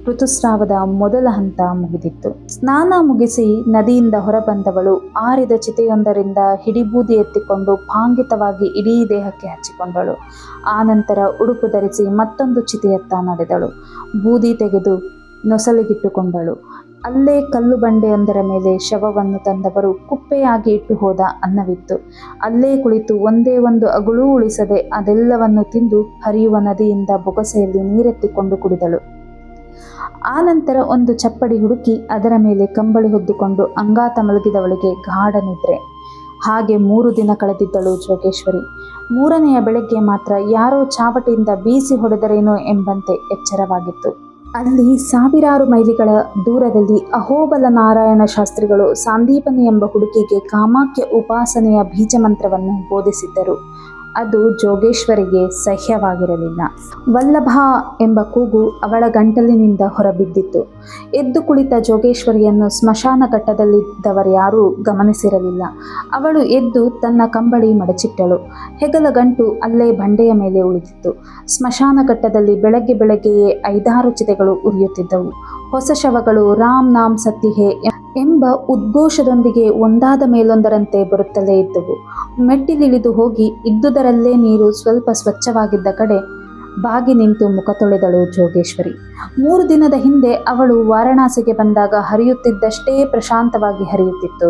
ಋತುಸ್ರಾವದ ಮೊದಲ ಹಂತ ಮುಗಿದಿತ್ತು. ಸ್ನಾನ ಮುಗಿಸಿ ನದಿಯಿಂದ ಹೊರಬಂದವಳು ಆರಿದ ಚಿತೆಯೊಂದರಿಂದ ಹಿಡಿಬೂದಿ ಎತ್ತಿಕೊಂಡು ಭಾಂಗಿತವಾಗಿ ಇಡೀ ದೇಹಕ್ಕೆ ಹಚ್ಚಿಕೊಂಡಳು. ಆನಂತರ ಉಡುಪು ಧರಿಸಿ ಮತ್ತೊಂದು ಚಿತೆಯತ್ತ ನಡೆದಳು. ಬೂದಿ ತೆಗೆದು ನೊಸಲಿಗಿಟ್ಟುಕೊಂಡಳು. ಅಲ್ಲೇ ಕಲ್ಲು ಬಂಡೆಯೊಂದರ ಮೇಲೆ ಶವವನ್ನು ತಂದವರು ಕುಪ್ಪೆಯಾಗಿ ಇಟ್ಟು ಹೋದ ಅನ್ನವಿತ್ತು. ಅಲ್ಲೇ ಕುಳಿತು ಒಂದೇ ಒಂದು ಅಗುಳೂ ಉಳಿಸದೆ ಅದೆಲ್ಲವನ್ನು ತಿಂದು ಹರಿಯುವ ನದಿಯಿಂದ ಬೊಗಸೆಯಲ್ಲಿ ನೀರೆತ್ತಿಕೊಂಡು ಕುಡಿದಳು. ಆನಂತರ ಒಂದು ಚಪ್ಪಡಿ ಹುಡುಕಿ ಅದರ ಮೇಲೆ ಕಂಬಳಿ ಹೊದ್ದುಕೊಂಡು ಅಂಗಾತ ಮಲಗಿದವಳಿಗೆ ಗಾಢ ನಿದ್ರೆ. ಹಾಗೆ 3 ದಿನ ಕಳೆದಿದ್ದಳು ಜೋಗೇಶ್ವರಿ. 3ನೆಯ ಬೆಳಗ್ಗೆ ಮಾತ್ರ ಯಾರೋ ಚಾವಟಿಯಿಂದ ಬೀಸಿ ಹೊಡೆದರೇನೋ ಎಂಬಂತೆ ಎಚ್ಚರವಾಗಿತ್ತು. ಅಲ್ಲಿ ಸಾವಿರಾರು ಮೈಲಿಗಳ ದೂರದಲ್ಲಿ ಅಹೋಬಲ ನಾರಾಯಣ ಶಾಸ್ತ್ರಿಗಳು ಸಾಂದೀಪನಿ ಎಂಬ ಹುಡುಗಿಗೆ ಕಾಮಾಖ್ಯ ಉಪಾಸನೆಯ ಬೀಜಮಂತ್ರವನ್ನು ಬೋಧಿಸಿದ್ದರು. ಅದು ಜೋಗೇಶ್ವರಿಗೆ ಸಹ್ಯವಾಗಿರಲಿಲ್ಲ. ವಲ್ಲಭ ಎಂಬ ಕೂಗು ಅವಳ ಗಂಟಲಿನಿಂದ ಹೊರಬಿದ್ದಿತ್ತು. ಎದ್ದು ಕುಳಿತ ಜೋಗೇಶ್ವರಿಯನ್ನು ಸ್ಮಶಾನ ಘಟ್ಟದಲ್ಲಿದ್ದವರ್ಯಾರೂ ಗಮನಿಸಿರಲಿಲ್ಲ. ಅವಳು ಎದ್ದು ತನ್ನ ಕಂಬಳಿ ಮಡಚಿಟ್ಟಳು. ಹೆಗಲ ಗಂಟು ಅಲ್ಲೇ ಬಂಡೆಯ ಮೇಲೆ ಉಳಿದಿತ್ತು. ಸ್ಮಶಾನ ಘಟ್ಟದಲ್ಲಿ ಬೆಳಗ್ಗೆ ಬೆಳಗ್ಗೆಯೇ 5-6 ಚಿತೆಗಳು ಉರಿಯುತ್ತಿದ್ದವು. ಹೊಸ ಶವಗಳು ರಾಮ್ ನಾಮ್ ಸತ್ತಿ ಎಂಬ ಉದ್ಘೋಷದೊಂದಿಗೆ ಒಂದಾದ ಮೇಲೊಂದರಂತೆ ಬರುತ್ತಲೇ ಇದ್ದವು. ಮೆಟ್ಟಿಲಿಳಿದು ಹೋಗಿ ಇದ್ದುದರಲ್ಲೇ ನೀರು ಸ್ವಲ್ಪ ಸ್ವಚ್ಛವಾಗಿದ್ದ ಕಡೆ ಬಾಗಿ ನಿಂತು ಮುಖ ತೊಳೆದಳು ಜೋಗೇಶ್ವರಿ. 3 ದಿನದ ಹಿಂದೆ ಅವಳು ವಾರಣಾಸಿಗೆ ಬಂದಾಗ ಹರಿಯುತ್ತಿದ್ದಷ್ಟೇ ಪ್ರಶಾಂತವಾಗಿ ಹರಿಯುತ್ತಿತ್ತು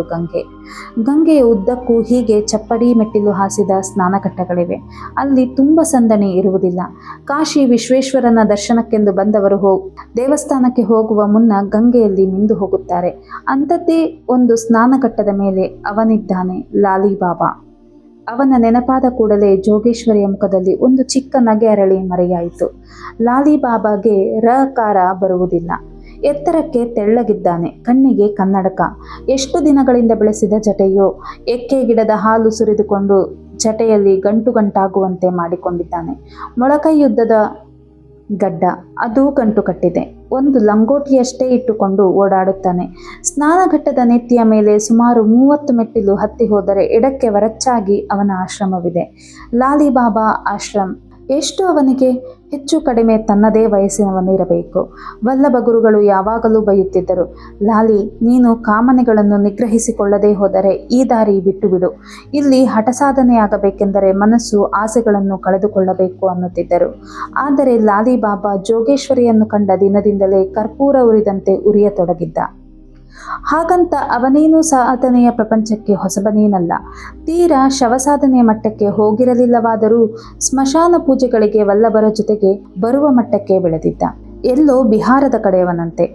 ಗಂಗೆಯ ಉದ್ದಕ್ಕೂ ಹೀಗೆ ಚಪ್ಪಡಿ ಮೆಟ್ಟಿಲು ಹಾಸಿದ ಸ್ನಾನಘಟ್ಟಗಳಿವೆ. ಅಲ್ಲಿ ತುಂಬ ಸಂದಣಿ ಇರುವುದಿಲ್ಲ. ಕಾಶಿ ವಿಶ್ವೇಶ್ವರನ ದರ್ಶನಕ್ಕೆಂದು ಬಂದವರು ದೇವಸ್ಥಾನಕ್ಕೆ ಹೋಗುವ ಮುನ್ನ ಗಂಗೆಯಲ್ಲಿ ಮಿಂದು ಹೋಗುತ್ತಾರೆ. ಅಂಥದ್ದೇ ಒಂದು ಸ್ನಾನಘಟ್ಟದ ಮೇಲೆ ಅವನಿದ್ದಾನೆ ಲಾಲಿಬಾಬಾ. ಅವನ ನೆನಪಾದ ಕೂಡಲೇ ಜೋಗೇಶ್ವರಿಯ ಮುಖದಲ್ಲಿ ಒಂದು ಚಿಕ್ಕ ನಗೆ ಅರಳಿ ಮರೆಯಾಯಿತು. ಲಾಲಿಬಾಬಾಗೆ ರಕಾರ ಬರುವುದಿಲ್ಲ. ಎತ್ತರಕ್ಕೆ ತೆಳ್ಳಗಿದ್ದಾನೆ. ಕಣ್ಣಿಗೆ ಕನ್ನಡಕ. ಎಷ್ಟು ದಿನಗಳಿಂದ ಬೆಳೆಸಿದ ಜಟೆಯೋ. ಎಕ್ಕೆ ಗಿಡದ ಹಾಲು ಸುರಿದುಕೊಂಡು ಜಟೆಯಲ್ಲಿ ಗಂಟುಗಂಟಾಗುವಂತೆ ಮಾಡಿಕೊಂಡಿದ್ದಾನೆ. ಮೊಳಕೈಯುದ್ದದ ಗಡ್ಡ, ಅದು ಗಂಟು ಕಟ್ಟಿದೆ. ಒಂದು ಲಂಗೋಟಿಯಷ್ಟೇ ಇಟ್ಟುಕೊಂಡು ಓಡಾಡುತ್ತಾನೆ. ಸ್ನಾನಘಟ್ಟದ ನೆತ್ತಿಯ ಮೇಲೆ ಸುಮಾರು 30 ಮೆಟ್ಟಿಲು ಹತ್ತಿ ಹೋದರೆ ಎಡಕ್ಕೆ ವರಚ್ಚಾಗಿ ಅವನ ಆಶ್ರಮವಿದೆ. ಲಾಲಿಬಾಬಾ ಆಶ್ರಮ್. ಎಷ್ಟು ಅವನಿಗೆ? ಹೆಚ್ಚು ಕಡಿಮೆ ತನ್ನದೇ ವಯಸ್ಸಿನವನಿರಬೇಕು. ವಲ್ಲಭ ಗುರುಗಳು ಯಾವಾಗಲೂ ಬೈಯುತ್ತಿದ್ದರು, ಲಾಲಿ, ನೀನು ಕಾಮನೆಗಳನ್ನು ನಿಗ್ರಹಿಸಿಕೊಳ್ಳದೆ ಹೋದರೆ ಈ ದಾರಿ ಬಿಟ್ಟು ಬಿಡು. ಇಲ್ಲಿ ಹಠಸಾಧನೆಯಾಗಬೇಕೆಂದರೆ ಮನಸ್ಸು ಆಸೆಗಳನ್ನು ಕಳೆದುಕೊಳ್ಳಬೇಕು ಅನ್ನುತ್ತಿದ್ದರು. ಆದರೆ ಲಾಲಿಬಾಬಾ ಜೋಗೇಶ್ವರಿಯನ್ನು ಕಂಡ ದಿನದಿಂದಲೇ ಕರ್ಪೂರ ಉರಿದಂತೆ ಉರಿಯತೊಡಗಿದ್ದ. ಹಾಗಂತ ಅವನೇನೂ ಸಾಧನೆಯ ಪ್ರಪಂಚಕ್ಕೆ ಹೊಸಬನೇನಲ್ಲ. ತೀರಾ ಶವಸಾಧನೆಯ ಮಟ್ಟಕ್ಕೆ ಹೋಗಿರಲಿಲ್ಲವಾದರೂ ಸ್ಮಶಾನ ಪೂಜೆಗಳಿಗೆ ವಲ್ಲಭರ ಜೊತೆಗೆ ಬರುವ ಮಟ್ಟಕ್ಕೆ ಬೆಳೆದಿದ್ದ. ಎಲ್ಲೋ ಬಿಹಾರದ ಕಡೆಯವನಂತೆ.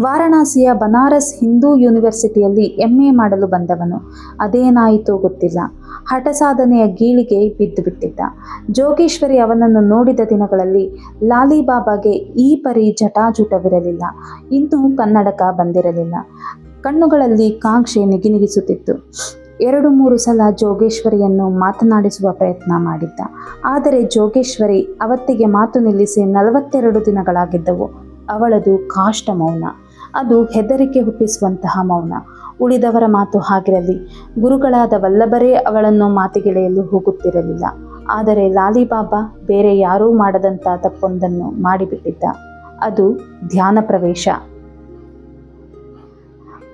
ವಾರಣಾಸಿಯ ಬನಾರಸ್ ಹಿಂದೂ ಯೂನಿವರ್ಸಿಟಿಯಲ್ಲಿ MA ಮಾಡಲು ಬಂದವನು. ಅದೇನಾಯಿತೋ ಗೊತ್ತಿಲ್ಲ. ಹಠಸಾಧನೆಯ ಗೀಳಿಗೆ ಬಿದ್ದು ಬಿಟ್ಟಿದ್ದ. ಜೋಗೇಶ್ವರಿ ಅವನನ್ನು ನೋಡಿದ ದಿನಗಳಲ್ಲಿ ಲಾಲಿಬಾಬಾಗೆ ಈ ಪರಿ ಜಟಾಜೂಟವಿರಲಿಲ್ಲ. ಇನ್ನೂ ಕನ್ನಡಕ ಬಂದಿರಲಿಲ್ಲ. ಕಣ್ಣುಗಳಲ್ಲಿ ಕಾಂಕ್ಷೆ ನಿಗಿನಿಗಿಸುತ್ತಿತ್ತು. 2-3 ಸಲ ಜೋಗೇಶ್ವರಿಯನ್ನು ಮಾತನಾಡಿಸುವ ಪ್ರಯತ್ನ ಮಾಡಿದ್ದ. ಆದರೆ ಜೋಗೇಶ್ವರಿ ಅವತ್ತಿಗೆ ಮಾತು ನಿಲ್ಲಿಸಿ 42 ದಿನಗಳಾಗಿದ್ದವು. ಅವಳದು ಕಾಷ್ಟ ಮೌನ. ಅದು ಹೆದರಿಕೆ ಹುಟ್ಟಿಸುವಂತಹ ಮೌನ. ಉಳಿದವರ ಮಾತು ಹಾಗಿರಲಿ, ಗುರುಗಳಾದ ವಲ್ಲಭರೇ ಅವಳನ್ನು ಮಾತಿಗೆಳೆಯಲು ಹೋಗುತ್ತಿರಲಿಲ್ಲ. ಆದರೆ ಲಾಲಿಬಾಬಾ ಬೇರೆ ಯಾರೂ ಮಾಡದಂಥ ತಪ್ಪೊಂದನ್ನು ಮಾಡಿಬಿಟ್ಟಿದ್ದ. ಅದು ಧ್ಯಾನ ಪ್ರವೇಶ.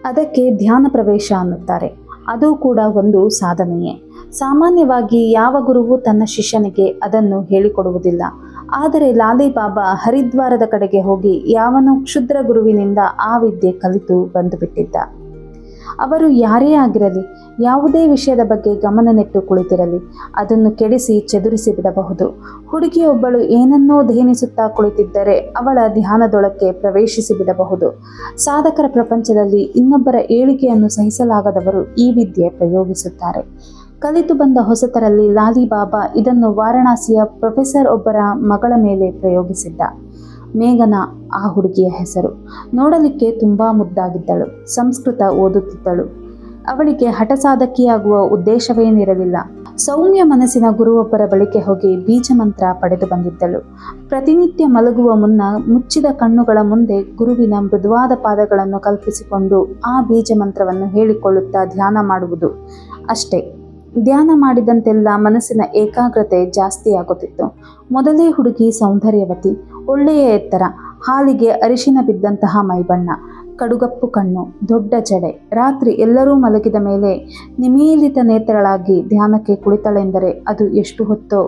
ಅದಕ್ಕೆ ಧ್ಯಾನ ಪ್ರವೇಶ ಅನ್ನುತ್ತಾರೆ. ಅದು ಕೂಡ ಒಂದು ಸಾಧನೆಯೇ. ಸಾಮಾನ್ಯವಾಗಿ ಯಾವ ಗುರುವು ತನ್ನ ಶಿಷ್ಯನಿಗೆ ಅದನ್ನು ಹೇಳಿಕೊಡುವುದಿಲ್ಲ. ಆದರೆ ಲಾಲಿಬಾಬಾ ಹರಿದ್ವಾರದ ಕಡೆಗೆ ಹೋಗಿ ಯಾವನೋ ಕ್ಷುದ್ರ ಗುರುವಿನಿಂದ ಆ ವಿದ್ಯೆ ಕಲಿತು ಬಂದುಬಿಟ್ಟಿದ್ದ. ಅವರು ಯಾರೇ ಆಗಿರಲಿ, ಯಾವುದೇ ವಿಷಯದ ಬಗ್ಗೆ ಗಮನ ನೆಟ್ಟು ಕುಳಿತಿರಲಿ, ಅದನ್ನು ಕೆಡಿಸಿ ಚದುರಿಸಿ ಬಿಡಬಹುದು. ಹುಡುಗಿಯೊಬ್ಬಳು ಏನನ್ನೋ ಧ್ಯಾನಿಸುತ್ತಾ ಕುಳಿತಿದ್ದರೆ ಅವಳ ಧ್ಯಾನದೊಳಕ್ಕೆ ಪ್ರವೇಶಿಸಿ ಬಿಡಬಹುದು. ಸಾಧಕರ ಪ್ರಪಂಚದಲ್ಲಿ ಇನ್ನೊಬ್ಬರ ಏಳಿಗೆಯನ್ನು ಸಹಿಸಲಾಗದವರು ಈ ವಿದ್ಯೆ ಪ್ರಯೋಗಿಸುತ್ತಾರೆ. ಕಲಿತು ಬಂದ ಹೊಸತರಲ್ಲಿ ಲಾಲಿಬಾಬಾ ಇದನ್ನು ವಾರಣಾಸಿಯ ಪ್ರೊಫೆಸರ್ ಒಬ್ಬರ ಮಗಳ ಮೇಲೆ ಪ್ರಯೋಗಿಸಿದ್ದ. ಮೇಘನಾ ಆ ಹುಡುಗಿಯ ಹೆಸರು. ನೋಡಲಿಕ್ಕೆ ತುಂಬ ಮುದ್ದಾಗಿದ್ದಳು. ಸಂಸ್ಕೃತ ಓದುತ್ತಿದ್ದಳು. ಅವಳಿಗೆ ಹಠಸಾಧಕಿಯಾಗುವ ಉದ್ದೇಶವೇನಿರಲಿಲ್ಲ. ಸೌಮ್ಯ ಮನಸ್ಸಿನ ಗುರುವೊಬ್ಬರ ಬಳಿಗೆ ಹೋಗಿ ಬೀಜಮಂತ್ರ ಪಡೆದು ಬಂದಿದ್ದಳು. ಪ್ರತಿನಿತ್ಯ ಮಲಗುವ ಮುನ್ನ ಮುಚ್ಚಿದ ಕಣ್ಣುಗಳ ಮುಂದೆ ಗುರುವಿನ ಮೃದುವಾದ ಪಾದಗಳನ್ನು ಕಲ್ಪಿಸಿಕೊಂಡು ಆ ಬೀಜಮಂತ್ರವನ್ನು ಹೇಳಿಕೊಳ್ಳುತ್ತಾ ಧ್ಯಾನ ಮಾಡುವುದು ಅಷ್ಟೇ. ಧ್ಯಾನ ಮಾಡಿದಂತೆಲ್ಲ ಮನಸ್ಸಿನ ಏಕಾಗ್ರತೆ ಜಾಸ್ತಿಯಾಗುತ್ತಿತ್ತು. ಮೊದಲೇ ಹುಡುಗಿ ಸೌಂದರ್ಯವತಿ, ಒಳ್ಳೆಯ ಎತ್ತರ, ಹಾಲಿಗೆ ಅರಿಶಿನ ಬಿದ್ದಂತಹ ಮೈಬಣ್ಣ, ಕಡುಗಪ್ಪು ಕಣ್ಣು, ದೊಡ್ಡ ಜಡೆ. ರಾತ್ರಿ ಎಲ್ಲರೂ ಮಲಗಿದ ಮೇಲೆ ನಿಮೀಲಿತ ನೇತ್ರಳಾಗಿ ಧ್ಯಾನಕ್ಕೆ ಕುಳಿತಳೆಂದರೆ ಅದು ಎಷ್ಟು ಹೊತ್ತೋ.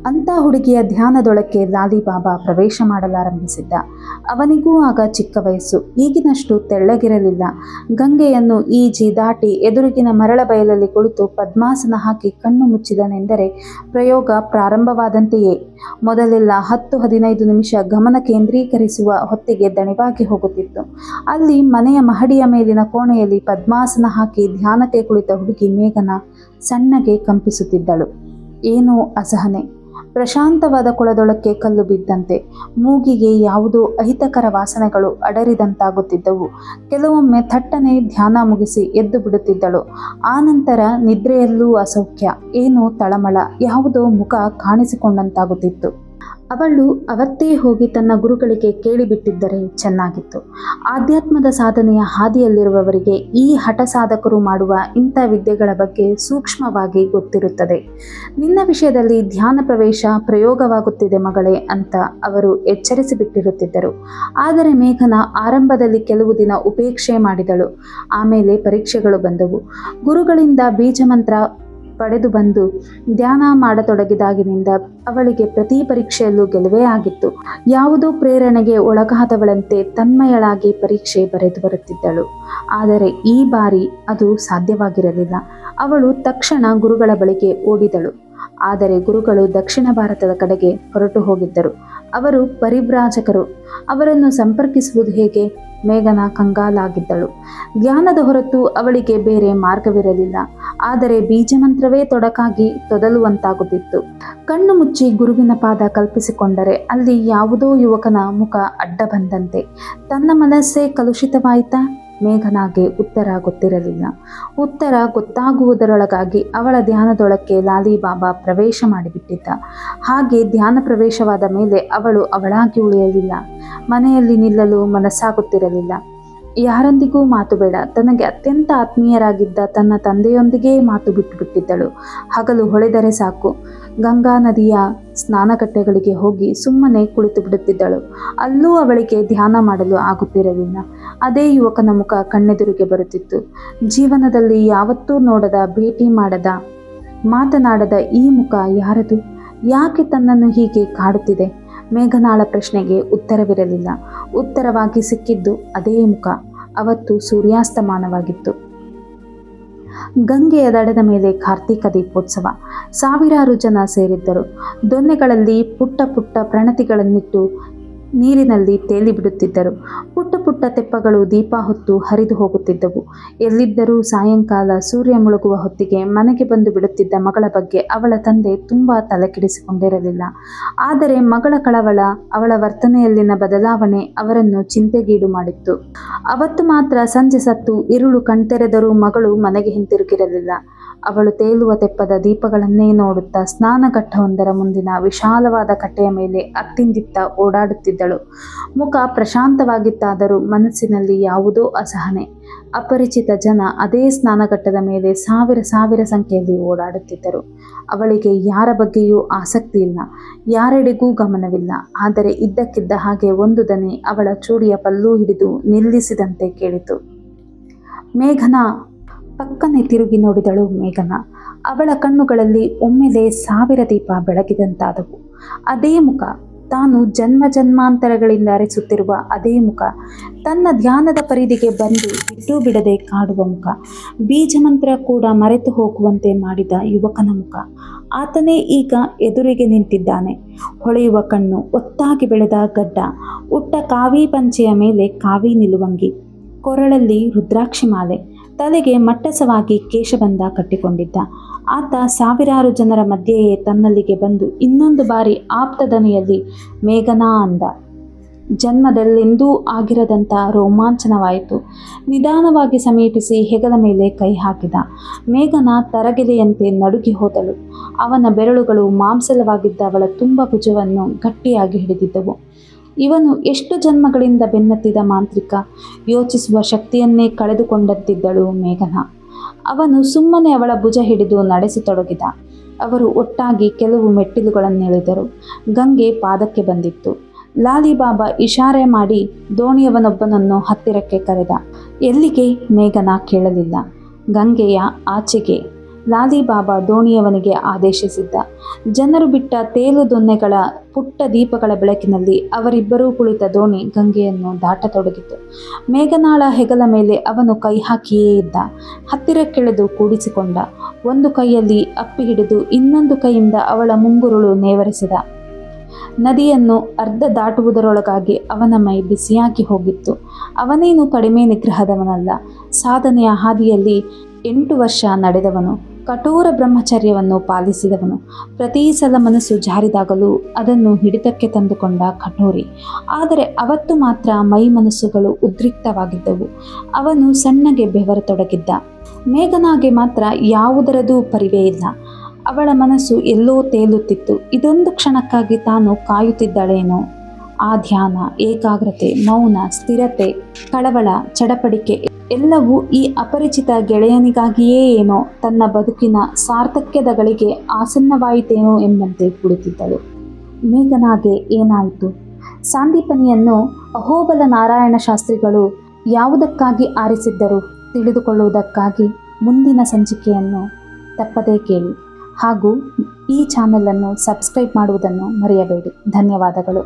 ಅಂಥ ಹುಡುಗಿಯ ಧ್ಯಾನದೊಳಕ್ಕೆ ಲಾಲಿಬಾಬಾ ಪ್ರವೇಶ ಮಾಡಲಾರಂಭಿಸಿದ್ದ. ಅವನಿಗೂ ಆಗ ಚಿಕ್ಕ ವಯಸ್ಸು, ಈಗಿನಷ್ಟು ತೆಳ್ಳಗಿರಲಿಲ್ಲ. ಗಂಗೆಯನ್ನು ಈಜಿ ದಾಟಿ ಎದುರಿಗಿನ ಮರಳ ಬಯಲಲ್ಲಿ ಕುಳಿತು ಪದ್ಮಾಸನ ಹಾಕಿ ಕಣ್ಣು ಮುಚ್ಚಿದನೆಂದರೆ ಪ್ರಯೋಗ ಪ್ರಾರಂಭವಾದಂತೆಯೇ. ಮೊದಲೆಲ್ಲ 10-15 ನಿಮಿಷ ಗಮನ ಕೇಂದ್ರೀಕರಿಸುವ ಹೊತ್ತಿಗೆ ದಣಿವಾಗಿ ಹೋಗುತ್ತಿತ್ತು. ಅಲ್ಲಿ ಮನೆಯ ಮಹಡಿಯ ಮೇಲಿನ ಕೋಣೆಯಲ್ಲಿ ಪದ್ಮಾಸನ ಹಾಕಿ ಧ್ಯಾನಕ್ಕೆ ಕುಳಿತ ಹುಡುಗಿ ಮೇಘನಾ ಸಣ್ಣಗೆ ಕಂಪಿಸುತ್ತಿದ್ದಳು. ಏನೋ ಅಸಹನೆ. ಪ್ರಶಾಂತವಾದ ಕೊಳದೊಳಕ್ಕೆ ಕಲ್ಲು ಬಿದ್ದಂತೆ, ಮೂಗಿಗೆ ಯಾವುದೋ ಅಹಿತಕರ ವಾಸನೆಗಳು ಅಡರಿದಂತಾಗುತ್ತಿದ್ದವು. ಕೆಲವೊಮ್ಮೆ ಥಟ್ಟನೆ ಧ್ಯಾನ ಮುಗಿಸಿ ಎದ್ದು ಬಿಡುತ್ತಿದ್ದಳು. ಆನಂತರ ನಿದ್ರೆಯಲ್ಲೂ ಅಸೌಖ್ಯ, ಏನೋ ತಳಮಳ, ಯಾವುದೋ ಮುಖ ಕಾಣಿಸಿಕೊಂಡಂತಾಗುತ್ತಿತ್ತು. ಅವಳು ಅವತ್ತೇ ಹೋಗಿ ತನ್ನ ಗುರುಗಳಿಗೆ ಕೇಳಿಬಿಟ್ಟಿದ್ದರೆ ಚೆನ್ನಾಗಿತ್ತು. ಆಧ್ಯಾತ್ಮದ ಸಾಧನೆಯ ಹಾದಿಯಲ್ಲಿರುವವರಿಗೆ ಈ ಹಠ ಸಾಧಕರು ಮಾಡುವ ಇಂಥ ವಿದ್ಯೆಗಳ ಬಗ್ಗೆ ಸೂಕ್ಷ್ಮವಾಗಿ ಗೊತ್ತಿರುತ್ತದೆ. ನಿನ್ನ ವಿಷಯದಲ್ಲಿ ಧ್ಯಾನ ಪ್ರವೇಶ ಪ್ರಯೋಗವಾಗುತ್ತಿದೆ ಮಗಳೇ ಅಂತ ಅವರು ಎಚ್ಚರಿಸಿಬಿಟ್ಟಿರುತ್ತಿದ್ದರು. ಆದರೆ ಮೇಘನಾ ಆರಂಭದಲ್ಲಿ ಕೆಲವು ದಿನ ಉಪೇಕ್ಷೆ ಮಾಡಿದಳು. ಆಮೇಲೆ ಪರೀಕ್ಷೆಗಳು ಬಂದವು. ಗುರುಗಳಿಂದ ಬೀಜಮಂತ್ರ ಪಡೆದು ಬಂದು ಧ್ಯಾನ ಮಾಡತೊಡಗಿದಾಗಿನಿಂದ ಅವಳಿಗೆ ಪ್ರತಿ ಪರೀಕ್ಷೆಯಲ್ಲೂ ಗೆಲುವೇ ಆಗಿತ್ತು. ಯಾವುದೋ ಪ್ರೇರಣೆಗೆ ಒಳಗಾದವಳಂತೆ ತನ್ಮಯಳಾಗಿ ಪರೀಕ್ಷೆ ಬರೆದು ಬರುತ್ತಿದ್ದಳು. ಆದರೆ ಈ ಬಾರಿ ಅದು ಸಾಧ್ಯವಾಗಿರಲಿಲ್ಲ. ಅವಳು ತಕ್ಷಣ ಗುರುಗಳ ಬಳಿಗೆ ಓಡಿದಳು. ಆದರೆ ಗುರುಗಳು ದಕ್ಷಿಣ ಭಾರತದ ಕಡೆಗೆ ಹೊರಟು ಹೋಗಿದ್ದರು. ಅವರು ಪರಿವ್ರಾಜಕರು. ಅವರನ್ನು ಸಂಪರ್ಕಿಸುವುದು ಹೇಗೆ? ಮೇಘನಾ ಕಂಗಾಲಾಗಿದ್ದಳು. ಧ್ಯಾನದ ಹೊರತು ಅವಳಿಗೆ ಬೇರೆ ಮಾರ್ಗವಿರಲಿಲ್ಲ. ಆದರೆ ಬೀಜಮಂತ್ರವೇ ತೊಡಕಾಗಿ ತೊದಲುವಂತಾಗುತ್ತಿತ್ತು. ಕಣ್ಣು ಮುಚ್ಚಿ ಗುರುವಿನ ಪಾದ ಕಲ್ಪಿಸಿಕೊಂಡರೆ ಅಲ್ಲಿ ಯಾವುದೋ ಯುವಕನ ಮುಖ ಅಡ್ಡ ಬಂದಂತೆ. ತನ್ನ ಮನಸ್ಸೇ ಕಲುಷಿತವಾಯಿತಾ? ಮೇಘನಾಗೆ ಉತ್ತರ ಗೊತ್ತಿರಲಿಲ್ಲ. ಉತ್ತರ ಗೊತ್ತಾಗುವುದರೊಳಗಾಗಿ ಅವಳ ಧ್ಯಾನದೊಳಕ್ಕೆ ಲಾಲಿಬಾಬಾ ಪ್ರವೇಶ ಮಾಡಿಬಿಟ್ಟಿದ್ದ. ಹಾಗೆ ಧ್ಯಾನ ಪ್ರವೇಶವಾದ ಮೇಲೆ ಅವಳು ಅವಳಾಗಿ ಉಳಿಯಲಿಲ್ಲ. ಮನೆಯಲ್ಲಿ ನಿಲ್ಲಲು ಮನಸ್ಸಾಗುತ್ತಿರಲಿಲ್ಲ. ಯಾರೊಂದಿಗೂ ಮಾತು ಬೇಡ. ತನಗೆ ಅತ್ಯಂತ ಆತ್ಮೀಯರಾಗಿದ್ದ ತನ್ನ ತಂದೆಯೊಂದಿಗೇ ಮಾತು ಬಿಟ್ಟುಬಿಟ್ಟಿದ್ದಳು. ಹಗಲು ಹೊಳೆದರೆ ಸಾಕು, ಗಂಗಾ ನದಿಯ ಸ್ನಾನಗಟ್ಟೆಗಳಿಗೆ ಹೋಗಿ ಸುಮ್ಮನೆ ಕುಳಿತು ಬಿಡುತ್ತಿದ್ದಳು. ಅಲ್ಲೂ ಅವಳಿಗೆ ಧ್ಯಾನ ಮಾಡಲು ಆಗುತ್ತಿರಲಿಲ್ಲ. ಅದೇ ಯುವಕನ ಮುಖ ಕಣ್ಣೆದುರಿಗೆ ಬರುತ್ತಿತ್ತು. ಜೀವನದಲ್ಲಿ ಯಾವತ್ತೂ ನೋಡದ, ಭೇಟಿ ಮಾಡದ, ಮಾತನಾಡದ ಈ ಮುಖ ಯಾರದು? ಯಾಕೆ ತನ್ನನ್ನು ಹೀಗೆ ಕಾಡುತ್ತಿದೆ? ಮೇಘನಾಳ ಪ್ರಶ್ನೆಗೆ ಉತ್ತರವಿರಲಿಲ್ಲ. ಉತ್ತರವಾಗಿ ಸಿಕ್ಕಿದ್ದು ಅದೇ ಮುಖ. ಅವತ್ತು ಸೂರ್ಯಾಸ್ತಮಾನವಾಗಿತ್ತು. ಗಂಗೆಯ ದಡದ ಮೇಲೆ ಕಾರ್ತೀಕ ದೀಪೋತ್ಸವ. ಸಾವಿರಾರು ಜನ ಸೇರಿದ್ದರು. ದೊನ್ನೆಗಳಲ್ಲಿ ಪುಟ್ಟ ಪುಟ್ಟ ಪ್ರಣತಿಗಳನ್ನಿಟ್ಟು ನೀರಿನಲ್ಲಿ ತೇಲಿಬಿಡುತ್ತಿದ್ದರು. ಪುಟ್ಟ ಪುಟ್ಟ ತೆಪ್ಪಗಳು ದೀಪ ಹೊತ್ತು ಹರಿದು ಹೋಗುತ್ತಿದ್ದವು. ಎಲ್ಲಿದ್ದರೂ ಸಾಯಂಕಾಲ ಸೂರ್ಯ ಮುಳುಗುವ ಹೊತ್ತಿಗೆ ಮನೆಗೆ ಬಂದು ಬಿಡುತ್ತಿದ್ದ ಮಗಳ ಬಗ್ಗೆ ಅವಳ ತಂದೆ ತುಂಬ ತಲೆಕೆಡಿಸಿಕೊಂಡಿರಲಿಲ್ಲ. ಆದರೆ ಮಗಳ ಕಳವಳ, ಅವಳ ವರ್ತನೆಯಲ್ಲಿನ ಬದಲಾವಣೆ ಅವರನ್ನು ಚಿಂತೆಗೀಡು ಮಾಡಿತ್ತು. ಅವತ್ತು ಮಾತ್ರ ಸಂಜೆ ಸತ್ತು ಇರುಳು ಕಣ್ತೆರೆದರೂ ಮಗಳು ಮನೆಗೆ ಹಿಂತಿರುಗಿರಲಿಲ್ಲ. ಅವಳು ತೇಲುವ ತೆಪ್ಪದ ದೀಪಗಳನ್ನೇ ನೋಡುತ್ತಾ ಸ್ನಾನಘಟ್ಟವೊಂದರ ಮುಂದಿನ ವಿಶಾಲವಾದ ಕಟ್ಟೆಯ ಮೇಲೆ ಅತ್ತಿಂದಿತ್ತ ಓಡಾಡುತ್ತಿದ್ದಳು. ಮುಖ ಪ್ರಶಾಂತವಾಗಿತ್ತಾದರೂ ಮನಸ್ಸಿನಲ್ಲಿ ಯಾವುದೋ ಅಸಹನೆ. ಅಪರಿಚಿತ ಜನ ಅದೇ ಸ್ನಾನಘಟ್ಟದ ಮೇಲೆ ಸಾವಿರ ಸಂಖ್ಯೆಯಲ್ಲಿ ಓಡಾಡುತ್ತಿದ್ದರು. ಅವಳಿಗೆ ಯಾರ ಬಗ್ಗೆಯೂ ಆಸಕ್ತಿ ಇಲ್ಲ, ಯಾರೆಡೆಗೂ ಗಮನವಿಲ್ಲ. ಆದರೆ ಇದ್ದಕ್ಕಿದ್ದ ಹಾಗೆ ಒಂದು ದನಿ ಅವಳ ಚೂಡಿಯ ಪಲ್ಲು ಹಿಡಿದು ನಿಲ್ಲಿಸಿದಂತೆ ಕೇಳಿತು. ಮೇಘನಾ! ಪಕ್ಕನೆ ತಿರುಗಿ ನೋಡಿದಳು ಮೇಘನಾ. ಅವಳ ಕಣ್ಣುಗಳಲ್ಲಿ ಒಮ್ಮೆಲೆ 1000 ದೀಪ ಬೆಳಗಿದಂತಾದವು. ಅದೇ ಮುಖ, ತಾನು ಜನ್ಮ ಜನ್ಮಾಂತರಗಳಿಂದ ಅರಿಸುತ್ತಿರುವ ಅದೇ ಮುಖ, ತನ್ನ ಧ್ಯಾನದ ಪರಿಧಿಗೆ ಬಂದು ಬಿಟ್ಟು ಬಿಡದೆ ಕಾಡುವ ಮುಖ, ಬೀಜಮಂತ್ರ ಕೂಡ ಮರೆತು ಹೋಗುವಂತೆ ಮಾಡಿದ ಯುವಕನ ಮುಖ. ಆತನೇ ಈಗ ಎದುರಿಗೆ ನಿಂತಿದ್ದಾನೆ. ಹೊಳೆಯುವ ಕಣ್ಣು, ಒತ್ತಾಗಿ ಬೆಳೆದ ಗಡ್ಡ, ಉಟ್ಟ ಕಾವಿ ಪಂಚೆಯ ಮೇಲೆ ಕಾವಿ ನಿಲುವಂಗಿ, ಕೊರಳಲ್ಲಿ ರುದ್ರಾಕ್ಷಿ ಮಾಲೆ, ತಲೆಗೆ ಮಟ್ಟಸವಾಗಿ ಕೇಶಬಂಧ ಕಟ್ಟಿಕೊಂಡಿದ್ದ. ಆತ ಸಾವಿರಾರು ಜನರ ಮಧ್ಯೆಯೇ ತನ್ನಲ್ಲಿಗೆ ಬಂದು ಇನ್ನೊಂದು ಬಾರಿ ಆಪ್ತ ದನಿಯಲ್ಲಿ ಮೇಘನಾ ಅಂದ. ಜನ್ಮದಲ್ಲೆಂದೂ ಆಗಿರದಂಥ ರೋಮಾಂಚನವಾಯಿತು. ನಿಧಾನವಾಗಿ ಸಮೀಪಿಸಿ ಹೆಗಲ ಮೇಲೆ ಕೈ ಹಾಕಿದ. ಮೇಘನಾ ತರಗೆಲೆಯಂತೆ ನಡುಗಿ ಹೋದಳು. ಅವನ ಬೆರಳುಗಳು ಮಾಂಸಲವಾಗಿದ್ದ ಅವಳ ತುಂಬ ಭುಜವನ್ನು ಗಟ್ಟಿಯಾಗಿ ಹಿಡಿದಿದ್ದವು. ಇವನು ಎಷ್ಟು ಜನ್ಮಗಳಿಂದ ಬೆನ್ನತ್ತಿದ ಮಾಂತ್ರಿಕ? ಯೋಚಿಸುವ ಶಕ್ತಿಯನ್ನೇ ಕಳೆದುಕೊಂಡಂತಿದ್ದಳು ಮೇಘನಾ. ಅವನು ಸುಮ್ಮನೆ ಅವಳ ಭುಜ ಹಿಡಿದು ನಡೆಸತೊಡಗಿದ. ಅವರು ಒಟ್ಟಾಗಿ ಕೆಲವು ಮೆಟ್ಟಿಲುಗಳನ್ನಿಳಿದರು. ಗಂಗೆ ಪಾದಕ್ಕೆ ಬಂದಿತ್ತು. ಲಾಲಿಬಾಬಾ ಇಶಾರೆ ಮಾಡಿ ದೋಣಿಯವನೊಬ್ಬನನ್ನು ಹತ್ತಿರಕ್ಕೆ ಕರೆದ. ಎಲ್ಲಿಗೆ? ಮೇಘನಾ ಕೇಳಲಿಲ್ಲ. ಗಂಗೆಯ ಆಚೆಗೆ. ಲಾಲಿಬಾಬಾ ದೋಣಿಯವನಿಗೆ ಆದೇಶಿಸಿದ್ದ. ಜನರು ಬಿಟ್ಟ ತೇಲು ದೊನ್ನೆಗಳ ಪುಟ್ಟ ದೀಪಗಳ ಬೆಳಕಿನಲ್ಲಿ ಅವರಿಬ್ಬರೂ ಕುಳಿತ ದೋಣಿ ಗಂಗೆಯನ್ನು ದಾಟತೊಡಗಿತು. ಮೇಘನಾಳ ಹೆಗಲ ಮೇಲೆ ಅವನು ಕೈ ಹಾಕಿಯೇ ಇದ್ದ. ಹತ್ತಿರಕ್ಕೆಳೆದು ಕೂಡಿಸಿಕೊಂಡ. ಒಂದು ಕೈಯಲ್ಲಿ ಅಪ್ಪಿ ಹಿಡಿದು ಇನ್ನೊಂದು ಕೈಯಿಂದ ಅವಳ ಮುಂಗುರುಳು ನೇವರಿಸಿದ. ನದಿಯನ್ನು ಅರ್ಧ ದಾಟುವುದರೊಳಗಾಗಿ ಅವನ ಮೈ ಬಿಸಿಯಾಗಿ ಹೋಗಿತ್ತು. ಅವನೇನು ಕಡಿಮೆ ನಿಗ್ರಹದವನಲ್ಲ. ಸಾಧನೆಯ ಹಾದಿಯಲ್ಲಿ 8 ವರ್ಷ ನಡೆದವನು. ಕಠೋರ ಬ್ರಹ್ಮಚರ್ಯವನ್ನು ಪಾಲಿಸಿದವನು. ಪ್ರತಿ ಸಲ ಮನಸ್ಸು ಜಾರಿದಾಗಲೂ ಅದನ್ನು ಹಿಡಿತಕ್ಕೆ ತಂದುಕೊಂಡ ಕಠೋರಿ. ಆದರೆ ಅವತ್ತು ಮಾತ್ರ ಮೈ ಮನಸ್ಸುಗಳು ಉದ್ರಿಕ್ತವಾಗಿದ್ದವು. ಅವನು ಸಣ್ಣಗೆ ಬೆವರತೊಡಗಿದ್ದ. ಮೇಘನಾಗೆ ಮಾತ್ರ ಯಾವುದರದೂ ಪರಿವೇ ಇಲ್ಲ. ಅವಳ ಮನಸ್ಸು ಎಲ್ಲೋ ತೇಲುತ್ತಿತ್ತು. ಇದೊಂದು ಕ್ಷಣಕ್ಕಾಗಿ ತಾನು ಕಾಯುತ್ತಿದ್ದಳೇನೋ. ಆ ಧ್ಯಾನ, ಏಕಾಗ್ರತೆ, ಮೌನ, ಸ್ಥಿರತೆ, ಕಳವಳ, ಚಡಪಡಿಕೆ ಎಲ್ಲವೂ ಈ ಅಪರಿಚಿತ ಗೆಳೆಯನಿಗಾಗಿಯೇ ಏನೋ ತನ್ನ ಬದುಕಿನ ಸಾರ್ಥಕ್ಯದ ಗಳಿಗೆ ಆಸನ್ನವಾಯಿತೇನೋ ಎಂಬಂತೆ ಕುಳಿತಿದ್ದಳು. ಮೇಘನಾಗೆ ಏನಾಯಿತು? ಸಾಂದೀಪನಿಯನ್ನು ಅಹೋಬಲ ನಾರಾಯಣ ಶಾಸ್ತ್ರಿಗಳು ಯಾವುದಕ್ಕಾಗಿ ಆರಿಸಿದ್ದರು ತಿಳಿದುಕೊಳ್ಳುವುದಕ್ಕಾಗಿ ಮುಂದಿನ ಸಂಚಿಕೆಯನ್ನು ತಪ್ಪದೇ ಕೇಳಿ. ಹಾಗೂ ಈ ಚಾನಲನ್ನು ಸಬ್ಸ್ಕ್ರೈಬ್ ಮಾಡುವುದನ್ನು ಮರೆಯಬೇಡಿ. ಧನ್ಯವಾದಗಳು.